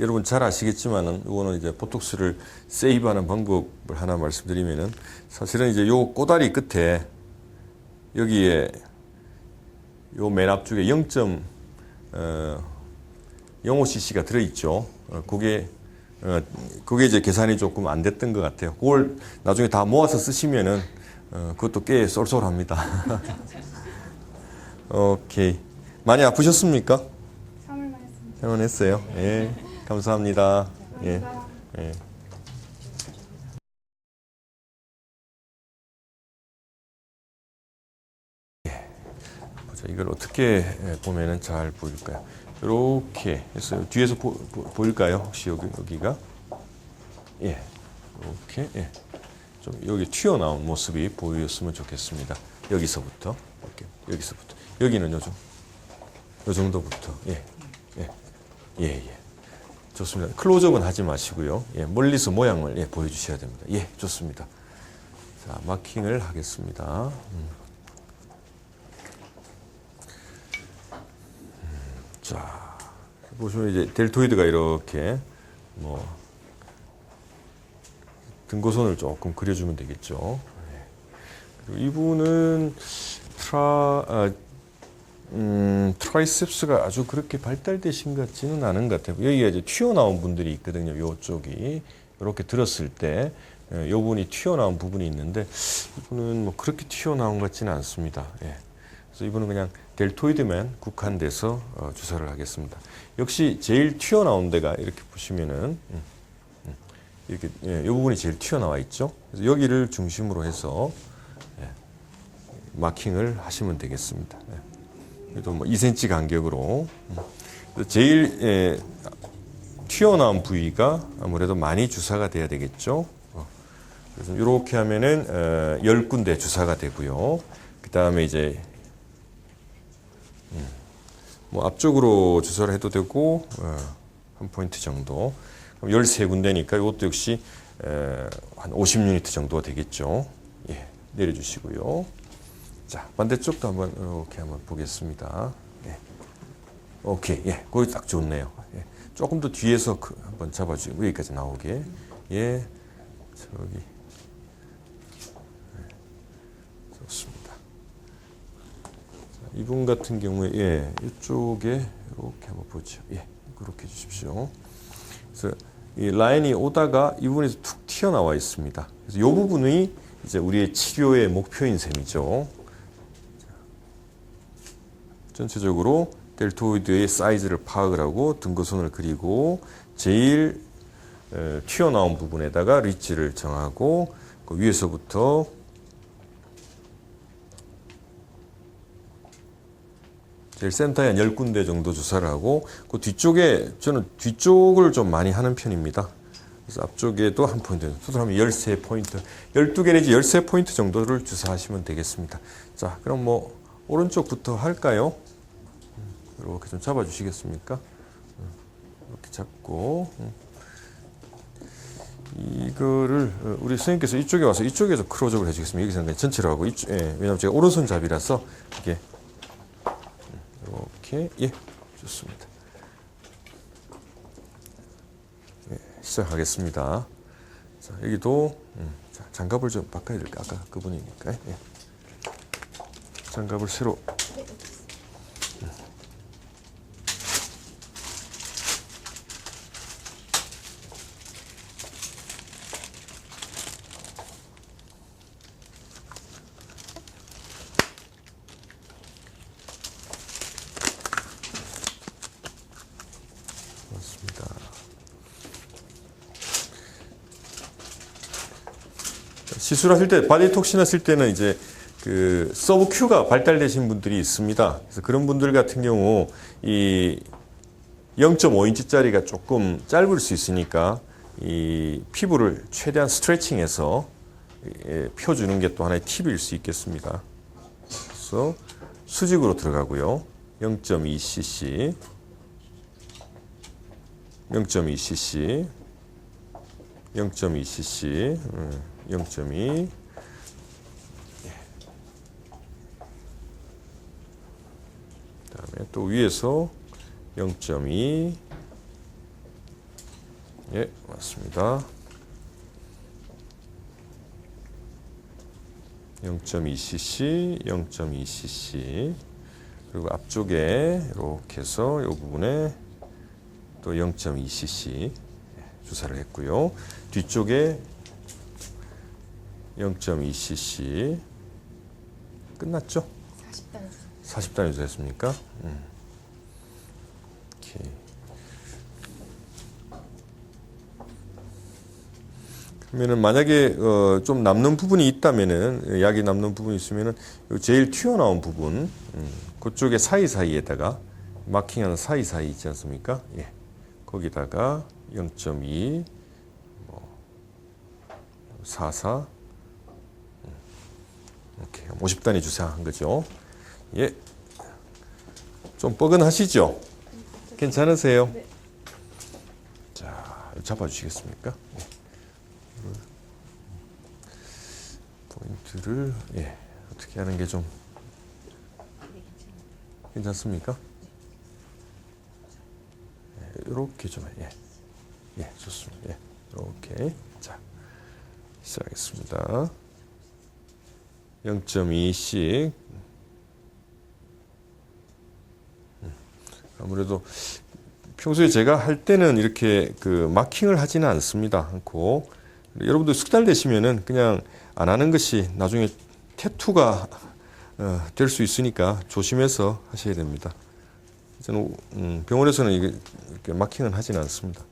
여러분 잘 아시겠지만은 이거는 이제 보톡스를 세이브하는 방법을 하나 말씀드리면은 사실은 이제 요 꼬다리 끝에 여기에 요 맨 앞쪽에 0.05cc가 들어있죠. 그게 이제 계산이 조금 안 됐던 것 같아요. 그걸 나중에 다 모아서 쓰시면은 그것도 꽤 쏠쏠합니다. 오케이. 많이 아프셨습니까? 3일만 했습니다. 할만했어요. 예, 감사합니다. 예, 예. 자, 이걸 어떻게 보면은 잘 보일까요? 이렇게 해서 뒤에서 보일까요? 혹시 여기가? 예, 이렇게 예. 좀 여기 튀어나온 모습이 보였으면 좋겠습니다. 여기서부터 이렇게 여기서부터 여기는 요 정도부터 예, 예, 예, 예. 좋습니다. 클로즈업은 하지 마시고요. 예, 멀리서 모양을 예, 보여주셔야 됩니다. 예, 좋습니다. 자, 마킹을 하겠습니다. 자, 보시면 이제 델토이드가 이렇게 뭐 등고선을 조금 그려주면 되겠죠. 그리고 이분은 트라이셉스가 아주 그렇게 발달되신 것 같지는 않은 것 같아요. 여기가 이제 튀어나온 분들이 있거든요. 이쪽이 이렇게 들었을 때 이 부분이 튀어나온 부분이 있는데 이분은 뭐 그렇게 튀어나온 것 같지는 않습니다. 예. 그래서 이분은 그냥 델토이드만 국한돼서 주사를 하겠습니다. 역시 제일 튀어나온 데가 이렇게 보시면은 이렇게 이 부분이 제일 튀어나와 있죠. 그래서 여기를 중심으로 해서 마킹을 하시면 되겠습니다. 그래도 뭐 2cm 간격으로 제일 튀어나온 부위가 아무래도 많이 주사가 돼야 되겠죠. 그래서 이렇게 하면은 10군데 주사가 되고요. 그 다음에 이제 뭐 앞쪽으로 주사를 해도 되고 한 포인트 정도. 13군데니까 이것도 역시 한 50유니트 정도가 되겠죠. 예, 내려주시고요. 자, 반대쪽도 이렇게 한번 보겠습니다. 예. 오케이, 예, 거기 딱 좋네요. 예. 조금 더 뒤에서 한번 잡아주고 여기까지 나오게. 예, 저기 좋습니다. 자, 이분 같은 경우에 예, 이쪽에 이렇게 한번 보죠. 예, 그렇게 해주십시오. 그래서 이 라인이 오다가 이 부분에서 툭 튀어나와 있습니다. 그래서 이 부분이 이제 우리의 치료의 목표인 셈이죠. 전체적으로 델토이드의 사이즈를 파악을 하고 등거선을 그리고 제일 튀어나온 부분에다가 리치를 정하고 그 위에서부터 제일 센터에 한 10군데 정도 주사를 하고 그 뒤쪽에 저는 뒤쪽을 좀 많이 하는 편입니다. 그래서 앞쪽에도 한 포인트, 토탈하면 13포인트, 12개 내지 13포인트 정도를 주사하시면 되겠습니다. 자, 그럼 뭐 오른쪽부터 할까요? 이렇게 좀 잡아주시겠습니까? 이렇게 잡고 이거를 우리 선생님께서 이쪽에 와서 이쪽에서 크로즈업을 해주겠습니다. 여기서 그냥 전체로 하고 이쪽, 예, 왜냐면 제가 오른손잡이라서 이게 이렇게 예, 좋습니다. 예, 시작하겠습니다. 자, 여기도 자, 장갑을 좀 바꿔야 될까? 아까 그분이니까 예. 장갑을 새로 시술하실 때 바디톡신 하실 때는 이제 그 서브큐가 발달되신 분들이 있습니다. 그래서 그런 분들 같은 경우 이 0.5인치짜리가 조금 짧을 수 있으니까 이 피부를 최대한 스트레칭해서 펴주는 게 또 하나의 팁일 수 있겠습니다. 그래서 수직으로 들어가고요. 0.2cc, 0.2cc, 0.2cc, 0.2. 그다음에 또 위에서 0.2. 예, 맞습니다. 0.2cc, 0.2cc. 그리고 앞쪽에 이렇게 해서 이 부분에 또 0.2cc 주사를 했고요. 뒤쪽에 0.2cc 끝났죠? 40단. 40단위 주사했습니까? 오케이. 그러면은 만약에 좀 남는 부분이 있다면은 약이 남는 부분이 있으면은 요 제일 튀어나온 부분 그쪽에 사이사이에다가 마킹하는 사이사이 있지 않습니까? 예. 거기다가 0.2 44 이렇게 50단위 주사한 거죠. 예. 좀 뻐근하시죠? 괜찮으세요? 네. 자, 잡아주시겠습니까? 예. 포인트를 예, 어떻게 하는 게 좀 괜찮습니까? 이렇게 좀 예, 예, 좋습니다. 예, 이렇게 자 시작하겠습니다. 0.2씩 아무래도 평소에 제가 할 때는 이렇게 그 마킹을 하지는 않습니다. 않고 여러분들 숙달되시면은 그냥 안 하는 것이 나중에 태투가 될 수 있으니까 조심해서 하셔야 됩니다. 저는 병원에서는 이렇게 마킹은 하지는 않습니다.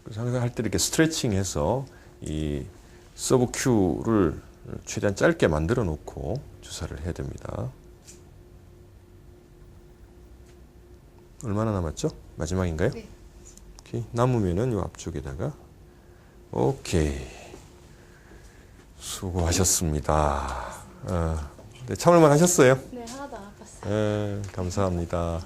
그래서 항상 할 때 이렇게 스트레칭해서 이 서브큐를 최대한 짧게 만들어 놓고 주사를 해야 됩니다. 얼마나 남았죠? 마지막인가요? 네. 오케이. 남으면은 이 앞쪽에다가 오케이. 수고하셨습니다. 네, 참을만 하셨어요? 네, 하나도 안 아팠어요. 네, 감사합니다.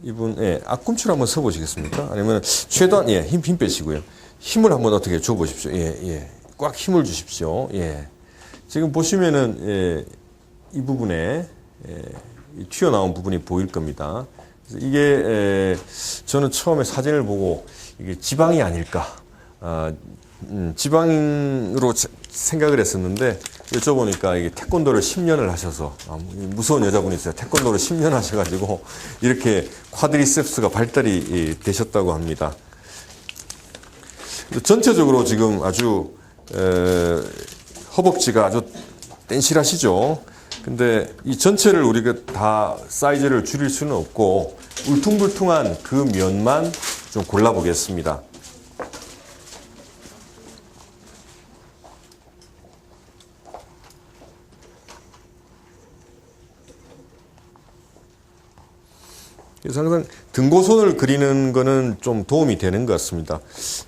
이분, 예, 앞꿈치로 한번 서보시겠습니까? 아니면 최대한, 예, 힘 빼시고요. 힘을 한번 어떻게 줘보십시오. 예, 예. 꽉 힘을 주십시오. 예. 지금 보시면은, 예, 이 부분에, 예, 이 튀어나온 부분이 보일 겁니다. 그래서 이게, 저는 처음에 사진을 보고 이게 지방이 아닐까. 지방으로 생각을 했었는데 여쭤보니까 이게 태권도를 10년을 하셔서 무서운 여자분이 있어요. 태권도를 10년 하셔가지고 이렇게 쿼드리셉스가 발달이 되셨다고 합니다. 전체적으로 지금 아주 허벅지가 아주 뗀실하시죠. 근데 이 전체를 우리가 다 사이즈를 줄일 수는 없고 울퉁불퉁한 그 면만 좀 골라보겠습니다. 그래서 항상 등고선을 그리는 거는 좀 도움이 되는 것 같습니다.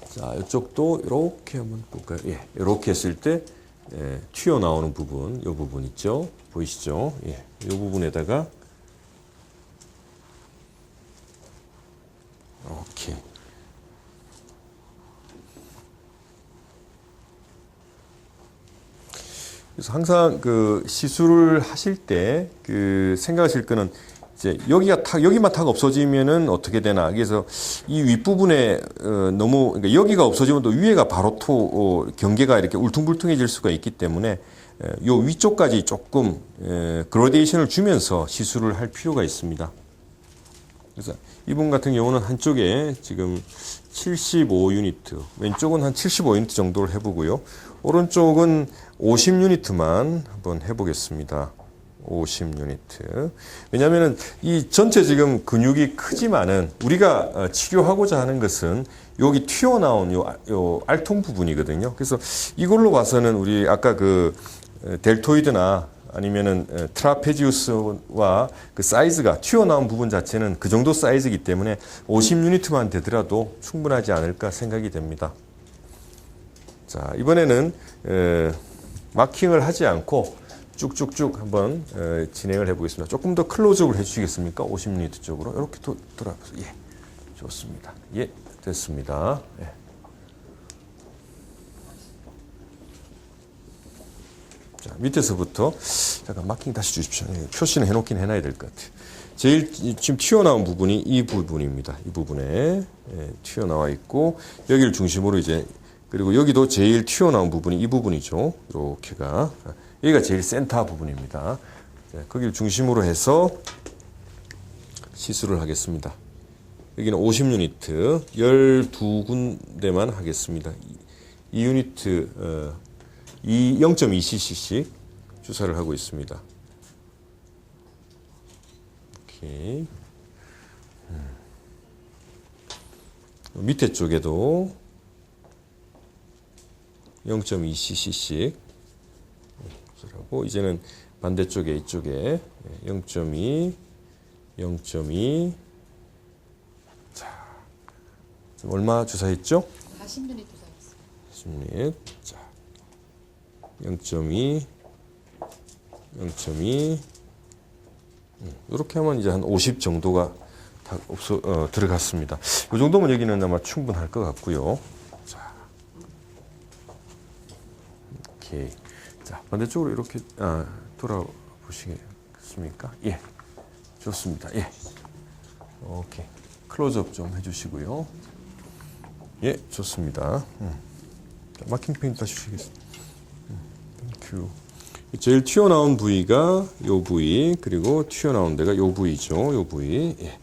자, 이쪽도 이렇게 한번 볼까요? 예, 이렇게 했을 때 예, 튀어나오는 부분, 이 부분 있죠? 보이시죠? 예, 이 부분에다가 오케이. 그래서 항상 그 시술을 하실 때 그 생각하실 거는 이제 여기만 탁 없어지면은 어떻게 되나. 그래서 이 윗부분에 너무 그러니까 여기가 없어지면 또 위에가 바로 경계가 이렇게 울퉁불퉁해질 수가 있기 때문에 요 위쪽까지 조금 그라데이션을 주면서 시술을 할 필요가 있습니다. 그래서 이분 같은 경우는 한쪽에 지금 75유니트, 왼쪽은 한 75유니트 정도를 해보고요. 오른쪽은 50유니트만 한번 해보겠습니다. 50유니트. 왜냐하면 이 전체 지금 근육이 크지만은 우리가 치료하고자 하는 것은 여기 튀어나온 요 알통 부분이거든요. 그래서 이걸로 봐서는 우리 아까 그 델토이드나 아니면은 트라페지우스와 그 사이즈가 튀어나온 부분 자체는 그 정도 사이즈이기 때문에 50유니트만 되더라도 충분하지 않을까 생각이 됩니다. 자, 이번에는 마킹을 하지 않고 쭉쭉쭉 한번 진행을 해보겠습니다. 조금 더 클로즈업을 해주시겠습니까? 50유니트 쪽으로 이렇게 돌아가서 예, 좋습니다. 예, 됐습니다. 예. 자, 밑에서부터 잠깐 마킹 다시 주십시오. 예, 표시는 해놓긴 해놔야 될 것 같아요. 제일 지금 튀어나온 부분이 이 부분입니다. 이 부분에 튀어나와 있고 여기를 중심으로 이제 그리고 여기도 제일 튀어나온 부분이 이 부분이죠. 이렇게가 여기가 제일 센터 부분입니다. 거기를 중심으로 해서 시술을 하겠습니다. 여기는 50유니트 12군데만 하겠습니다. 2유니트 0.2cc씩 주사를 하고 있습니다. 오케이. 밑에 쪽에도 0.2cc씩 하고 이제는 반대쪽에 이쪽에 0.2, 0.2. 자, 지금 얼마 주사했죠? 40ml 주사했어요. 10lit. 자, 0.2, 0.2. 이렇게 하면 이제 한 50 정도가 다 들어갔습니다. 이 정도면 여기는 아마 충분할 것 같고요. 자, 오케이. 자, 반대쪽으로 이렇게 돌아보시겠습니까? 예, 좋습니다. 예, 오케이. 클로즈업 좀 해주시고요. 예, 좋습니다. 자, 마킹 페인트 하시겠습니다. 땡큐. 제일 튀어나온 부위가 요 부위, 그리고 튀어나온 데가 요 부위죠. 요 부위. 예.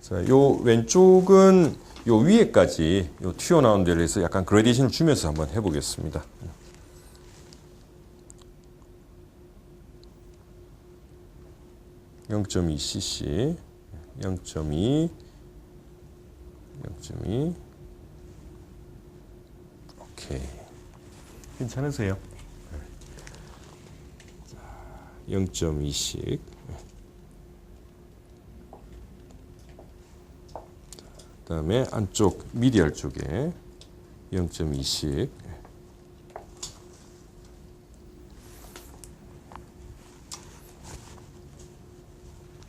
자, 요 왼쪽은 요 위에까지 요 튀어나온 데를 해서 약간 그레디션을 주면서 한번 해보겠습니다. 0.2cc, 0.2, 0.2. 오케이. 괜찮으세요? 0.2씩. 그 다음에 안쪽 미디얼 쪽에 0.2씩.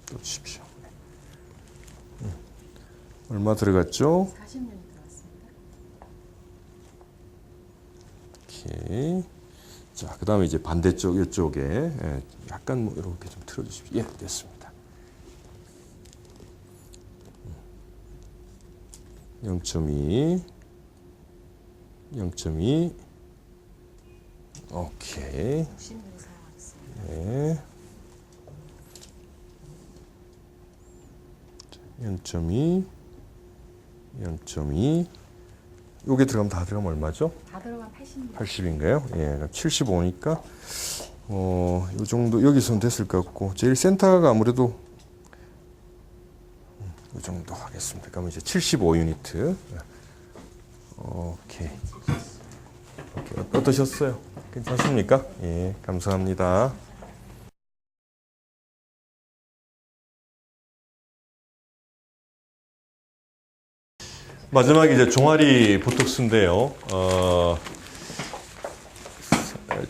또 주십시오. 얼마 들어갔죠? 40ml 들어갔습니다. 오케이. 자, 그 다음에 이제 반대쪽 이쪽에 약간 뭐 이렇게 좀 틀어주십시오. 예, 됐습니다. 0.2, 0.2. 오케이. 60ml 사용하겠습니다. 네. 0.2, 0.2. 요게 들어가면 다 들어가면 얼마죠? 다 들어간 80ml. 80인가요? 예, 75니까 요 정도 여기서는 됐을 것 같고 제일 센터가 아무래도 이 정도 하겠습니다. 그러면 이제 75유니트. 오케이. 오케이. 어떠셨어요? 괜찮습니까? 예, 감사합니다. 마지막에 이제 종아리 보톡스인데요.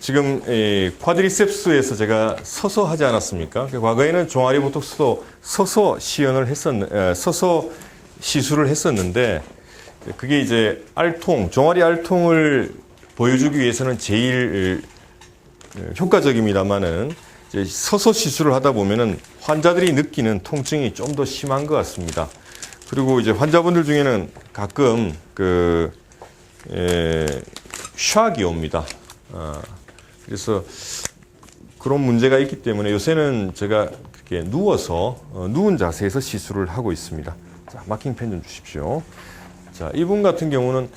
지금 쿼드리셉스에서 제가 서서 하지 않았습니까? 과거에는 종아리 보톡스도 서서 서서 시술을 했었는데 그게 이제 종아리 알통을 보여주기 위해서는 제일 효과적입니다만은 이제 서서 시술을 하다 보면은 환자들이 느끼는 통증이 좀 더 심한 것 같습니다. 그리고 이제 환자분들 중에는 가끔 샥이 옵니다. 그래서 그런 문제가 있기 때문에 요새는 제가 그렇게 누워서 누운 자세에서 시술을 하고 있습니다. 자, 마킹펜 좀 주십시오. 자, 이분 같은 경우는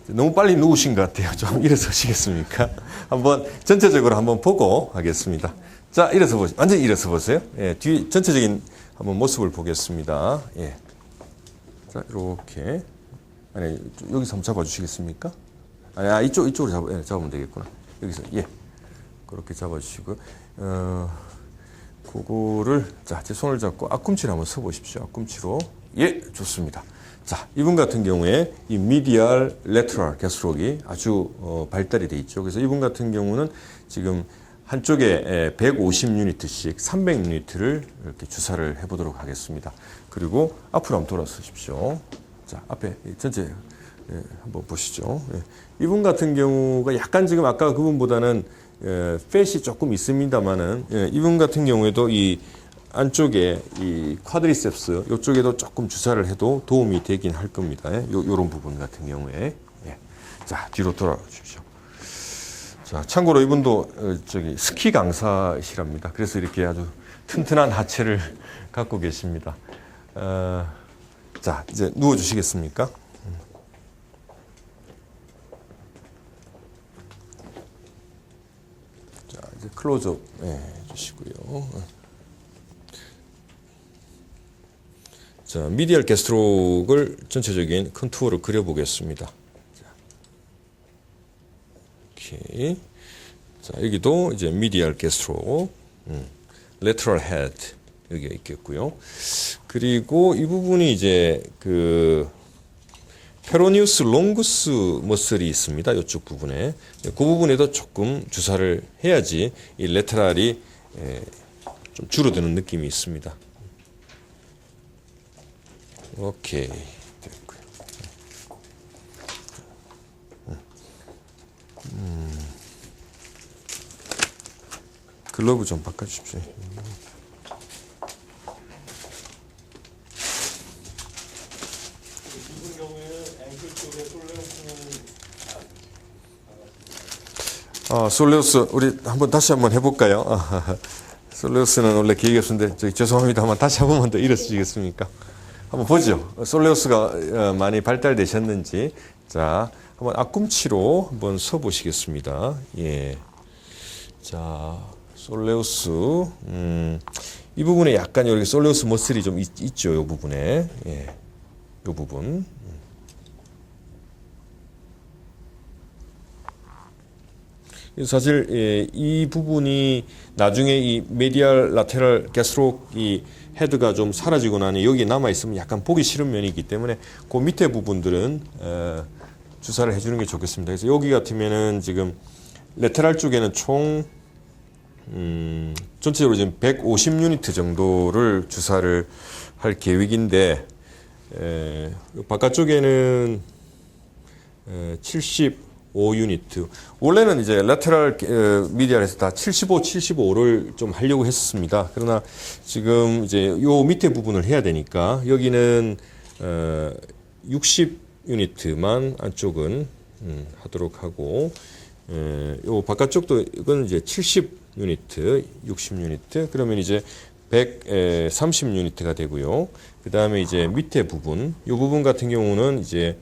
너무 빨리 누우신 것 같아요. 좀 일어서시겠습니까? 한번 전체적으로 한번 보고 하겠습니다. 자, 완전히 일어서 보세요. 예, 뒤 전체적인 한번 모습을 보겠습니다. 예. 자, 이렇게. 아니, 여기서 한번 잡아주시겠습니까? 아니, 이쪽으로 잡으면 되겠구나. 여기서, 예. 그렇게 잡아주시고, 그거를, 자, 제 손을 잡고 앞꿈치를 한번 서보십시오. 앞꿈치로. 예, 좋습니다. 자, 이분 같은 경우에 이 미디얼 레터럴 게스트록이 아주 발달이 돼 있죠. 그래서 이분 같은 경우는 지금 한쪽에 150유니트씩 300유니트를 이렇게 주사를 해보도록 하겠습니다. 그리고 앞으로 한번 돌아서십시오. 자, 앞에 전체 한번 보시죠. 이분 같은 경우가 약간 지금 아까 그분보다는 팻이 조금 있습니다만은 이분 같은 경우에도 이 안쪽에 이 쿼드리셉스 이쪽에도 조금 주사를 해도 도움이 되긴 할 겁니다. 요런 부분 같은 경우에. 자, 뒤로 돌아 주십시오. 자, 참고로 이분도 스키 강사시랍니다. 그래서 이렇게 아주 튼튼한 하체를 갖고 계십니다. 자, 이제 누워 주시겠습니까? 자, 클로즈업 해주시고요. 자, 미디얼 게스트록을 전체적인 컨투어를 그려보겠습니다. 오케이. 자, 여기도 이제 미디얼 게스트록, lateral head 여기가 있겠고요. 그리고 이 부분이 이제 그 페로니우스 롱구스 머슬이 있습니다. 이쪽 부분에 그 부분에도 조금 주사를 해야지 이 레테랄이 좀 줄어드는 느낌이 있습니다. 오케이, 됐고요. 글러브 좀 바꿔주십시오. 솔레우스 우리 다시 한번 해볼까요? 솔레우스는 원래 계획이 없었는데 죄송합니다만 다시 한 번만 더 일어서시겠습니까? 한번 보죠. 솔레우스가 많이 발달되셨는지. 자, 한번 앞꿈치로 한번 서 보시겠습니다. 예. 자, 솔레우스. 이 부분에 약간 여기 솔레우스 머슬이 좀 있죠. 이 부분에. 예. 이 부분. 사실 이 부분이 나중에 이 메디얼 라테럴 게스트록 이 헤드가 좀 사라지고 나니 여기 남아 있으면 약간 보기 싫은 면이 있기 때문에 그 밑에 부분들은 주사를 해주는 게 좋겠습니다. 그래서 여기 같으면은 지금 레테랄 쪽에는 총 전체적으로 지금 150유니트 정도를 주사를 할 계획인데 바깥쪽에는 75유니트. 원래는 이제 레테럴 미디얼에서 다 75를 좀 하려고 했습니다. 그러나 지금 이제 요 밑에 부분을 해야 되니까 여기는 60유니트만 안쪽은 하도록 하고 요 바깥쪽도 이건 이제 70유니트, 60유니트. 그러면 이제 130유니트가 되고요. 그 다음에 이제 밑에 부분, 요 부분 같은 경우는 이제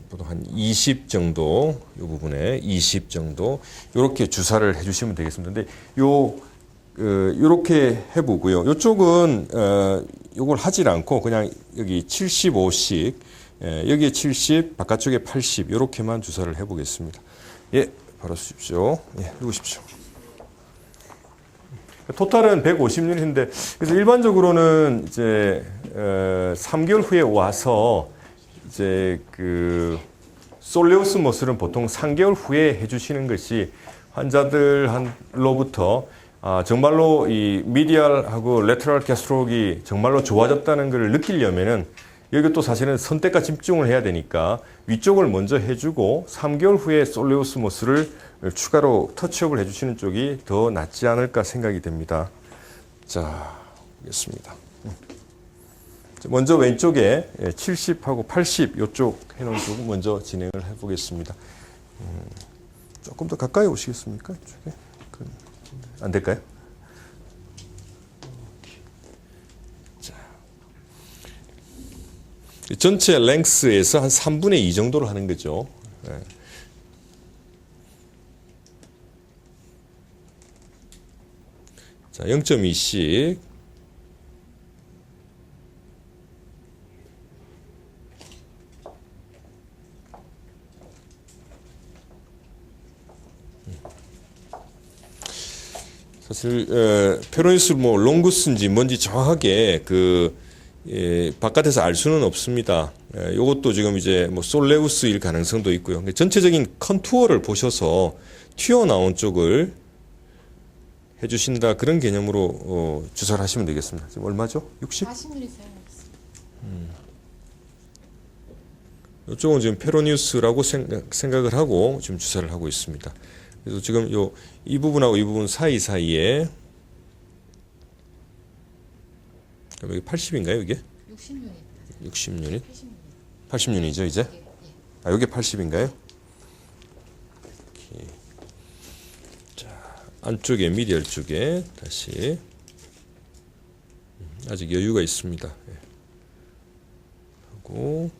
보통 한 20 정도, 이 부분에 20 정도, 요렇게 주사를 해주시면 되겠습니다. 근데 요렇게 해보고요. 요쪽은, 요걸 하질 않고 그냥 여기 75씩, 여기에 70, 바깥쪽에 80, 요렇게만 주사를 해보겠습니다. 예, 바로 주십시오. 예, 누우십시오. 토탈은 150유닛인데, 그래서 일반적으로는 이제, 3개월 후에 와서 이제 그 솔레우스 머슬은 보통 3개월 후에 해주시는 것이 환자들로부터 정말로 이 미디얼하고 레테럴 게스트록이 정말로 좋아졌다는 것을 느끼려면은 여기 또 사실은 선택과 집중을 해야 되니까 위쪽을 먼저 해주고 3개월 후에 솔레우스 머슬을 추가로 터치업을 해주시는 쪽이 더 낫지 않을까 생각이 됩니다. 자, 보겠습니다. 먼저 왼쪽에 70하고 80 이쪽 해놓은 쪽 먼저 진행을 해보겠습니다. 조금 더 가까이 오시겠습니까? 이쪽에 안 될까요? 자, 전체 랭스에서 한 3분의 2 정도로 하는 거죠. 네. 자, 0.2씩. 사실 페로니스 뭐 롱구스인지 뭔지 정확하게 바깥에서 알 수는 없습니다. 이것도 지금 이제 뭐 솔레우스일 가능성도 있고요. 전체적인 컨투어를 보셔서 튀어나온 쪽을 해주신다 그런 개념으로 주사를 하시면 되겠습니다. 지금 얼마죠? 60? 40mm 사용하겠습니다. 이쪽은 지금 페로니우스라고 생각을 하고 지금 주사를 하고 있습니다. 그래서 지금 이 부분하고 이 부분 사이사이에 여기 80인가요, 이게? 60유닛. 60유닛? 80유닛. 80유닛이죠, 이제? 예. 여기 80인가요? 자, 안쪽에 미디얼 쪽에 다시 아직 여유가 있습니다. 예. 하고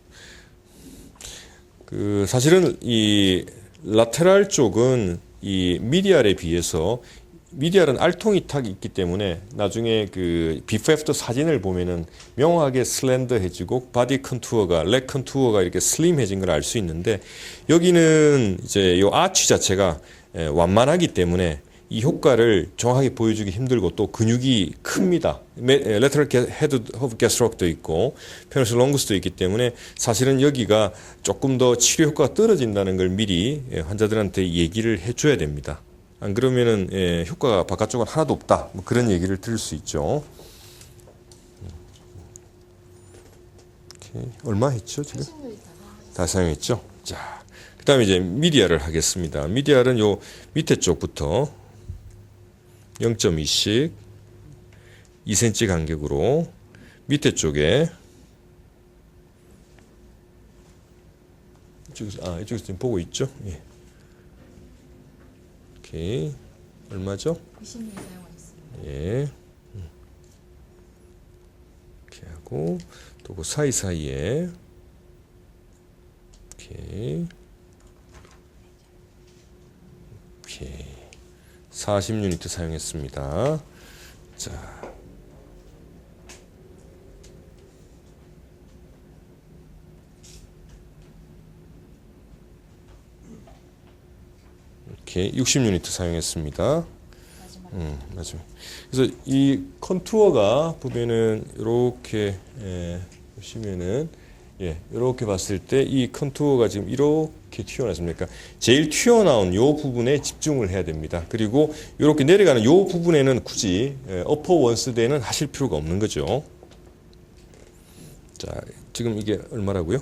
사실은 이 라테랄 쪽은 이 미디알에 비해서 미디알은 알통이 탁이 있기 때문에 나중에 그 비포 애프터 사진을 보면은 명확하게 슬렌더해지고 바디 컨투어가 leg 컨투어가 이렇게 슬림해진 걸 알 수 있는데 여기는 이제 요 아치 자체가 완만하기 때문에 이 효과를 정확하게 보여주기 힘들고 또 근육이 큽니다. 레터럴 헤드 허브 게스트록도 있고 페너스 롱구스도 있기 때문에 사실은 여기가 조금 더 치료 효과가 떨어진다는 걸 미리 환자들한테 얘기를 해줘야 됩니다. 안 그러면은 효과가 바깥쪽은 하나도 없다. 뭐 그런 얘기를 들을 수 있죠. 얼마 했죠 지금? 80ml 다 사용했죠. 자, 그다음에 이제 미디알을 하겠습니다. 미디알은 요 밑에 쪽부터 0.2씩 2cm 간격으로 밑에 쪽에 이쪽에서 지금 보고 있죠? 예. 오케이. 얼마죠? 90ml 사용하겠습니다. 예. 이렇게 하고 또 그 사이사이에 오케이. 오케이. 40유니트 사용했습니다. 자. 이렇게 60유니트 사용했습니다. 마지막. 그래서 이 컨투어가 보면은 이렇게 보시면은 이렇게 봤을 때 이 컨투어가 지금 이렇게 튀어나왔습니까? 제일 튀어나온 요 부분에 집중을 해야 됩니다. 그리고 이렇게 내려가는 요 부분에는 굳이 어퍼 원스대는 하실 필요가 없는 거죠. 자, 지금 이게 얼마라고요?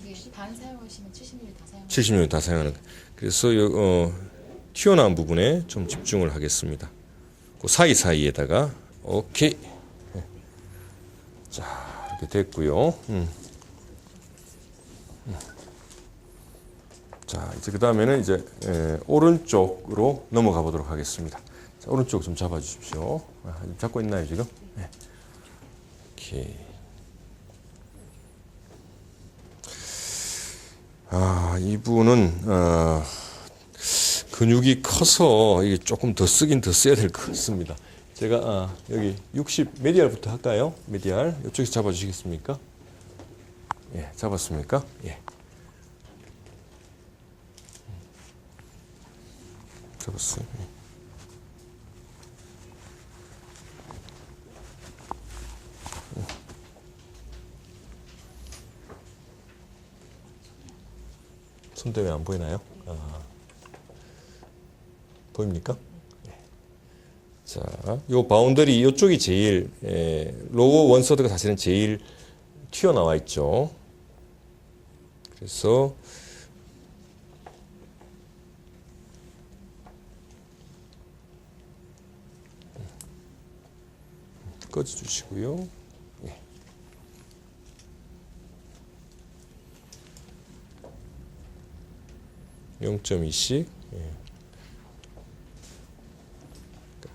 이게 반 사용하시면 70ml 다 사용. 70년 다 사용하는 거. 그래서 튀어나온 부분에 좀 집중을 하겠습니다. 그 사이사이에다가 오케이. 자, 이렇게 됐고요. 자, 이제 그 다음에는 이제 오른쪽으로 넘어가 보도록 하겠습니다. 자, 오른쪽 좀 잡아 주십시오. 잡고 있나요 지금? 네. 오케이. 이분은 근육이 커서 이게 조금 더 쓰긴 더 써야 될 것 같습니다. 제가 여기 60 메디알부터 할까요? 메디알 이쪽에서 잡아주시겠습니까? 예, 잡았습니까? 예. 잡았어요. 예. 손 때문에 안 보이나요? 보입니까? 네. 자, 요 바운더리 이쪽이 제일 로어 원서드가 사실은 제일 튀어나와 있죠. 그래서 꺼주시고요. 네. 0.2씩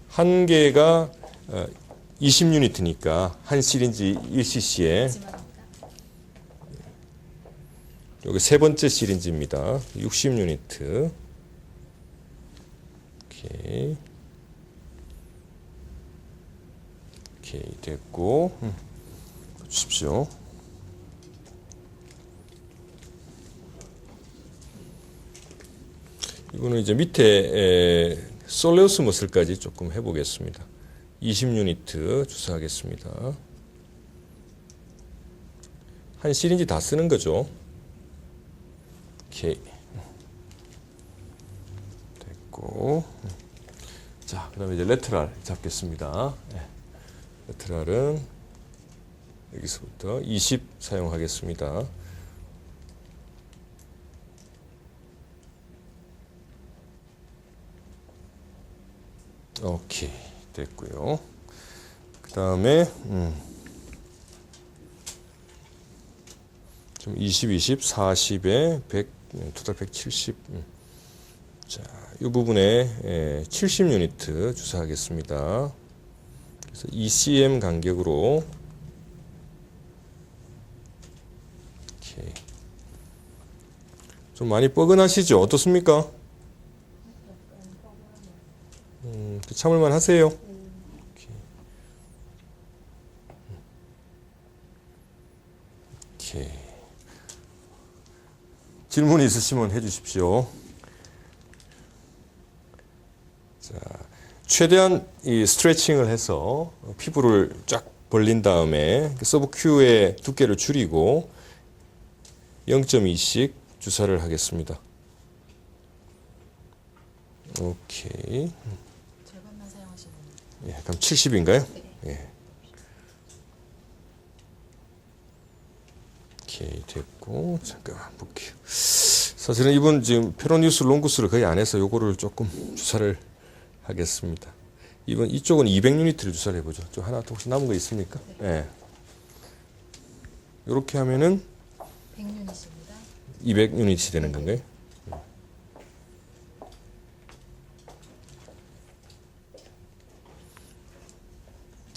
한 개가 20유니트니까 한 시린지 1cc에 마지막입니다. 여기 세 번째 시린지입니다. 60유니트. 오케이. 오케이 됐고 주십시오. 이거는 이제 밑에 솔레우스 머슬까지 조금 해보겠습니다. 20유니트 주사하겠습니다. 한 시린지 다 쓰는 거죠. 오케이. 됐고. 자, 그 다음에 이제 레트럴 잡겠습니다. 레트럴은 여기서부터 20 사용하겠습니다. 오케이 됐고요. 그 다음에 좀 20, 20, 40에 100, 토탈 170. 자, 이 부분에 70유니트 주사하겠습니다. 그래서 ECM 간격으로 오케이. 좀 많이 뻐근하시죠? 어떻습니까? 참을만 하세요. 오케이. 질문 있으시면 해주십시오. 자, 최대한 이 스트레칭을 해서 피부를 쫙 벌린 다음에 서브큐의 두께를 줄이고 0.2씩 주사를 하겠습니다. 오케이. 절반만 사용하시면 예, 그럼 70인가요? 예. 오케이, 됐고. 잠깐만 볼게요. 사실은 이분 지금 페로니우스 롱구스를 거의 안 해서 요거를 조금 주사를 하겠습니다. 이쪽은 200유니트를 주사를 해보죠. 좀 하나 더 혹시 남은 거 있습니까? 예. 이렇게 하면은 100유닛입니다. 200유닛이 되는 건가요?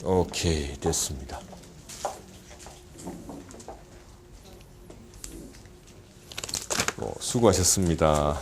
오케이, 됐습니다. 수고하셨습니다.